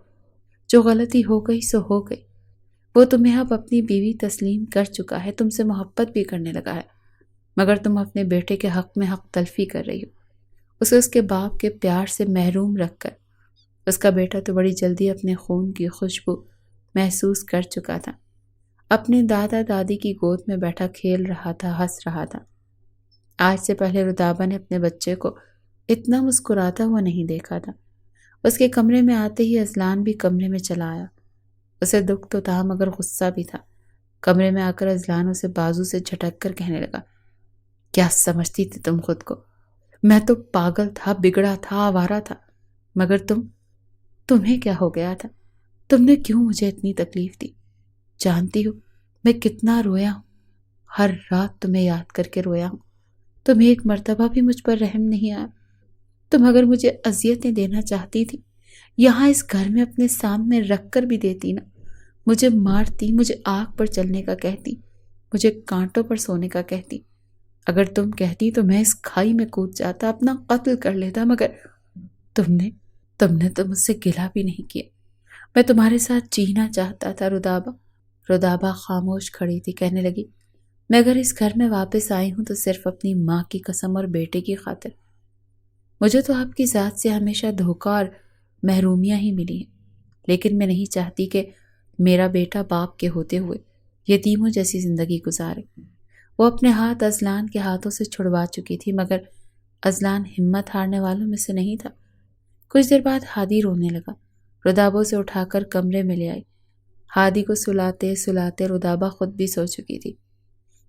جو غلطی ہو گئی سو ہو گئی، وہ تمہیں اب اپنی بیوی تسلیم کر چکا ہے، تم سے محبت بھی کرنے لگا ہے، مگر تم اپنے بیٹے کے حق میں حق تلفی کر رہی ہو، اسے اس کے باپ کے پیار سے محروم رکھ کر۔ اس کا بیٹا تو بڑی جلدی اپنے خون کی خوشبو محسوس کر چکا تھا۔ اپنے دادا دادی کی گود میں بیٹھا کھیل رہا تھا، ہنس رہا تھا۔ آج سے پہلے رودابا نے اپنے بچے کو اتنا مسکراتا ہوا نہیں دیکھا تھا۔ اس کے کمرے میں آتے ہی اذلان بھی کمرے میں چلا آیا۔ اسے دکھ تو تھا مگر غصہ بھی تھا۔ کمرے میں آ کر اذلان اسے بازو سے جھٹک کر کہنے لگا، کیا سمجھتی تھی تم خود کو؟ میں تو پاگل تھا، بگڑا تھا، آوارہ تھا، مگر تمہیں کیا ہو گیا تھا؟ تم نے کیوں مجھے اتنی تکلیف دی؟ جانتی ہو میں کتنا رویا ہوں، ہر رات تمہیں یاد کر کے رویا ہوں۔ تمہیں ایک مرتبہ بھی مجھ پر رحم نہیں آیا۔ تم اگر مجھے اذیتیں دینا چاہتی تھی، یہاں اس گھر میں اپنے سامنے رکھ کر بھی دیتی نا۔ مجھے مارتی، مجھے آگ پر چلنے کا کہتی، مجھے کانٹوں پر سونے کا کہتی۔ اگر تم کہتی تو میں اس کھائی میں کود جاتا، اپنا قتل کر لیتا، مگر تم نے تو مجھ سے گلہ بھی نہیں کیا۔ میں تمہارے ساتھ جینا چاہتا تھا رودابا۔ رودابا خاموش کھڑی تھی، کہنے لگی، میں اگر اس گھر میں واپس آئی ہوں تو صرف اپنی ماں کی قسم اور بیٹے کی خاطر۔ مجھے تو آپ کی ذات سے ہمیشہ دھوکہ اور محرومیاں ہی ملی ہیں، لیکن میں نہیں چاہتی کہ میرا بیٹا باپ کے ہوتے ہوئے یتیموں جیسی زندگی گزارے۔ وہ اپنے ہاتھ اذلان کے ہاتھوں سے چھڑوا چکی تھی، مگر اذلان ہمت ہارنے والوں میں سے نہیں تھا۔ کچھ دیر بعد ہادی رونے لگا۔ رودابا سے اٹھا کر کمرے میں لے آئی۔ ہادی کو سلاتے سلاتے رودابا خود بھی سو چکی تھی،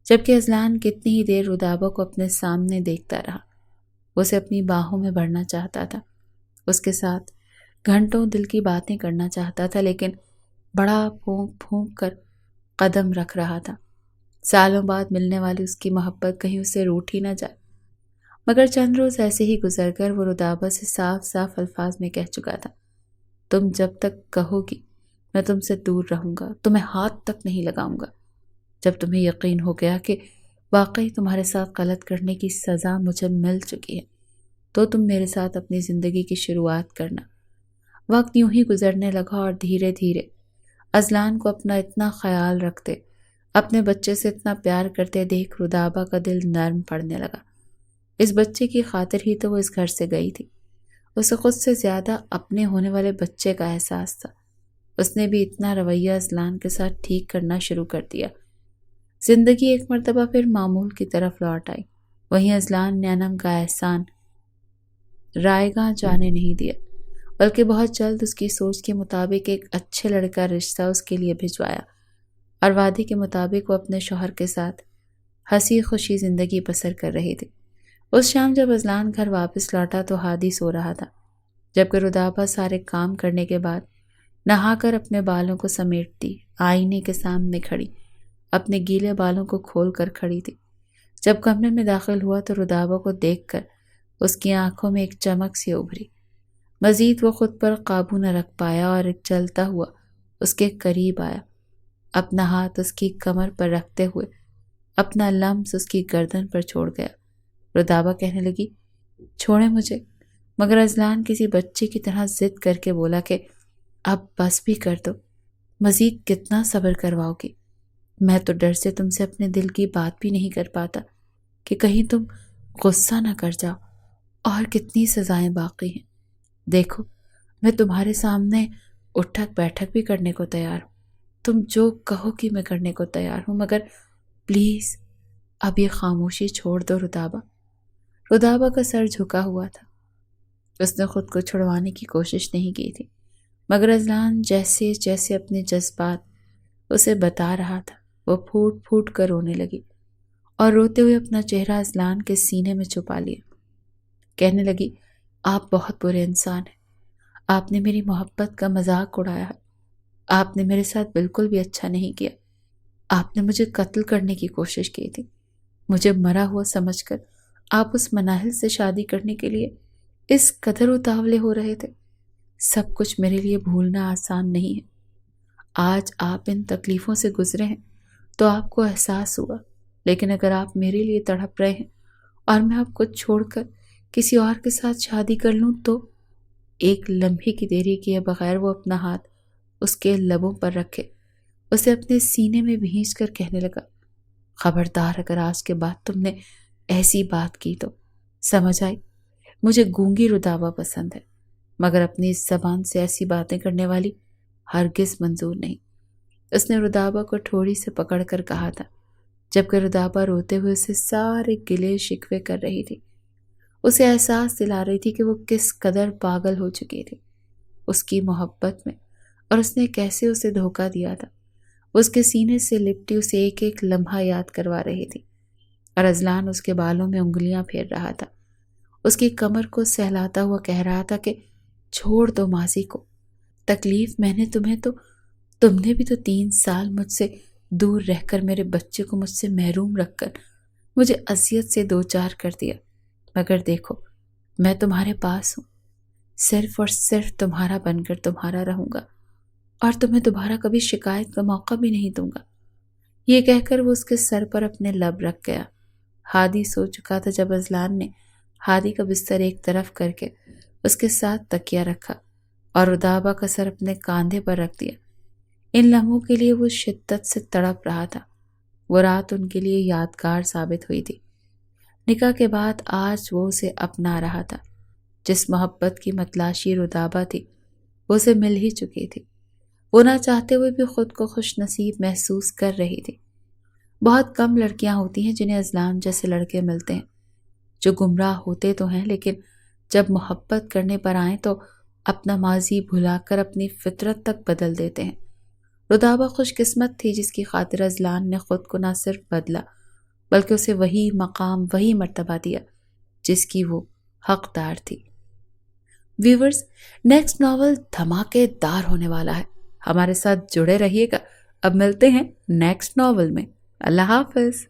جبکہ اذلان کتنی ہی دیر رودابا کو اپنے سامنے دیکھتا رہا۔ وہ اسے اپنی باہوں میں بھرنا چاہتا تھا، اس کے ساتھ گھنٹوں دل کی باتیں کرنا چاہتا تھا، لیکن بڑا پھونک پھونک کر قدم رکھ رہا تھا۔ سالوں بعد ملنے والی اس کی محبت کہیں اسے روٹ ہی نہ جائے۔ مگر چند روز ایسے ہی گزر کر وہ رودابا سے صاف صاف الفاظ میں کہہ چکا تھا، تم جب تک کہو گی میں تم سے دور رہوں گا، تمہیں ہاتھ تک نہیں لگاؤں گا۔ جب تمہیں یقین ہو گیا کہ واقعی تمہارے ساتھ غلط کرنے کی سزا مجھے مل چکی ہے، تو تم میرے ساتھ اپنی زندگی کی شروعات کرنا۔ وقت یوں ہی گزرنے لگا اور دھیرے دھیرے اذلان کو اپنا اتنا خیال رکھتے، اپنے بچے سے اتنا پیار کرتے دیکھ رودابا کا دل نرم پڑنے لگا۔ اس بچے کی خاطر ہی تو وہ اس گھر سے گئی تھی۔ اسے خود سے زیادہ اپنے ہونے والے بچے کا احساس تھا۔ اس نے بھی اتنا رویہ اذلان کے ساتھ ٹھیک کرنا شروع کر دیا۔ زندگی ایک مرتبہ پھر معمول کی طرف لوٹ آئی۔ وہیں اذلان نے انم کا احسان رائے گاہ جانے نہیں دیا، بلکہ بہت جلد اس کی سوچ کے مطابق ایک اچھے لڑکا رشتہ اس کے لیے بھجوایا، اور وعدے کے مطابق وہ اپنے شوہر کے ساتھ ہنسی خوشی زندگی بسر کر رہی تھی۔ اس شام جب اذلان گھر واپس لوٹا تو ہادی سو رہا تھا، جبکہ رودابا سارے کام کرنے کے بعد نہا کر اپنے بالوں کو سمیٹتی آئینے کے سامنے کھڑی اپنے گیلے بالوں کو کھول کر کھڑی تھی۔ جب کمرے میں داخل ہوا تو رودابا کو دیکھ کر اس کی آنکھوں میں ایک چمک سی ابھری۔ مزید وہ خود پر قابو نہ رکھ پایا اور ایک چلتا ہوا اس کے قریب آیا، اپنا ہاتھ اس کی کمر پر رکھتے ہوئے اپنا لمس اس کی گردن پر چھوڑ گیا۔ رودابا کہنے لگی، چھوڑیں مجھے، مگر اذلان کسی بچے کی طرح ضد کر کے بولا کہ اب بس بھی کر دو، مزید کتنا صبر کرواؤ گی؟ میں تو ڈر سے تم سے اپنے دل کی بات بھی نہیں کر پاتا کہ کہیں تم غصہ نہ کر جاؤ، اور کتنی سزائیں باقی ہیں۔ دیکھو میں تمہارے سامنے اٹھک بیٹھک بھی کرنے کو تیار ہوں، تم جو کہو کہ میں کرنے کو تیار ہوں، مگر پلیز اب یہ خاموشی چھوڑ دو رودابا۔ رودابا کا سر جھکا ہوا تھا، اس نے خود کو چھڑوانے کی کوشش نہیں کی تھی، مگر اذلان جیسے جیسے اپنے جذبات اسے بتا رہا تھا وہ پھوٹ پھوٹ کر رونے لگی، اور روتے ہوئے اپنا چہرہ اذلان کے سینے میں چھپا لیا۔ کہنے لگی، آپ بہت برے انسان ہیں، آپ نے میری محبت کا مذاق اڑایا ہے، آپ نے میرے ساتھ بالکل بھی اچھا نہیں کیا، آپ نے مجھے قتل کرنے کی کوشش کی تھی، مجھے مرا ہوا سمجھ کر آپ اس مناہل سے شادی کرنے کے لیے اس قدر اتاولے ہو رہے تھے۔ سب کچھ میرے لیے بھولنا آسان نہیں ہے۔ آج آپ ان تکلیفوں سے گزرے ہیں تو آپ کو احساس ہوا، لیکن اگر آپ میرے لیے تڑپ رہے ہیں اور میں آپ کو چھوڑ کر کسی اور کے ساتھ شادی کر لوں تو… ایک لمحے کی دیری کیے بغیر وہ اپنا ہاتھ اس کے لبوں پر رکھے اسے اپنے سینے میں بھینچ کر کہنے لگا، خبردار اگر آج کے بعد تم نے ایسی بات کی تو سمجھ آئی، مجھے گونگی رودابا پسند ہے، مگر اپنی اس زبان سے ایسی باتیں کرنے والی ہرگز منظور نہیں۔ اس نے رودابا کو تھوڑی سے پکڑ کر کہا تھا، جبکہ رودابا روتے ہوئے اسے سارے گلے شکوے کر رہی تھی۔ اسے احساس دلا رہی تھی کہ وہ کس قدر پاگل ہو چکی تھی اس کی محبت میں، اور اس نے کیسے اسے دھوکہ دیا تھا۔ وہ اس کے سینے سے لپٹی اسے ایک ایک لمحہ یاد کروا رہی تھی، اور ازلان اس کے بالوں میں انگلیاں پھیر رہا تھا، اس کی کمر کو سہلاتا ہوا کہہ رہا تھا کہ چھوڑ دو ماضی کو، تکلیف میں نے تمہیں تو تم نے بھی تو 3 سال مجھ سے دور رہ کر میرے بچے کو مجھ سے محروم رکھ کر مجھے اذیت سے دوچار کر دیا، مگر دیکھو میں تمہارے پاس ہوں، صرف اور صرف تمہارا بن کر تمہارا رہوں گا، اور تمہیں دوبارہ کبھی شکایت کا موقع بھی نہیں دوں گا۔ یہ کہہ کر وہ اس کے سر پر اپنے لب رکھ گیا۔ ہادی سو چکا تھا جب ازلان نے ہادی کا بستر ایک طرف کر کے اس کے ساتھ تکیہ رکھا اور رودابا کا سر اپنے کاندھے پر رکھ دیا۔ ان لمحوں کے لیے وہ شدت سے تڑپ رہا تھا۔ وہ رات ان کے لیے یادگار ثابت ہوئی تھی۔ نکاح کے بعد آج وہ اسے اپنا رہا تھا۔ جس محبت کی متلاشی رودابا تھی وہ اسے مل ہی چکی تھی۔ وہ نہ چاہتے ہوئے بھی خود کو خوش نصیب محسوس کر رہی تھی۔ بہت کم لڑکیاں ہوتی ہیں جنہیں ازلان جیسے لڑکے ملتے ہیں، جو گمراہ ہوتے تو ہیں لیکن جب محبت کرنے پر آئیں تو اپنا ماضی بھلا کر اپنی فطرت تک بدل دیتے ہیں۔ رودابا خوش قسمت تھی جس کی خاطر ازلان نے خود کو نہ صرف بدلا بلکہ اسے وہی مقام، وہی مرتبہ دیا جس کی وہ حقدار تھی۔ ویورز، نیکسٹ ناول دھماکے دار ہونے والا ہے، ہمارے ساتھ جڑے رہیے گا۔ اب ملتے ہیں نیکسٹ ناول میں۔ اللہ حافظ۔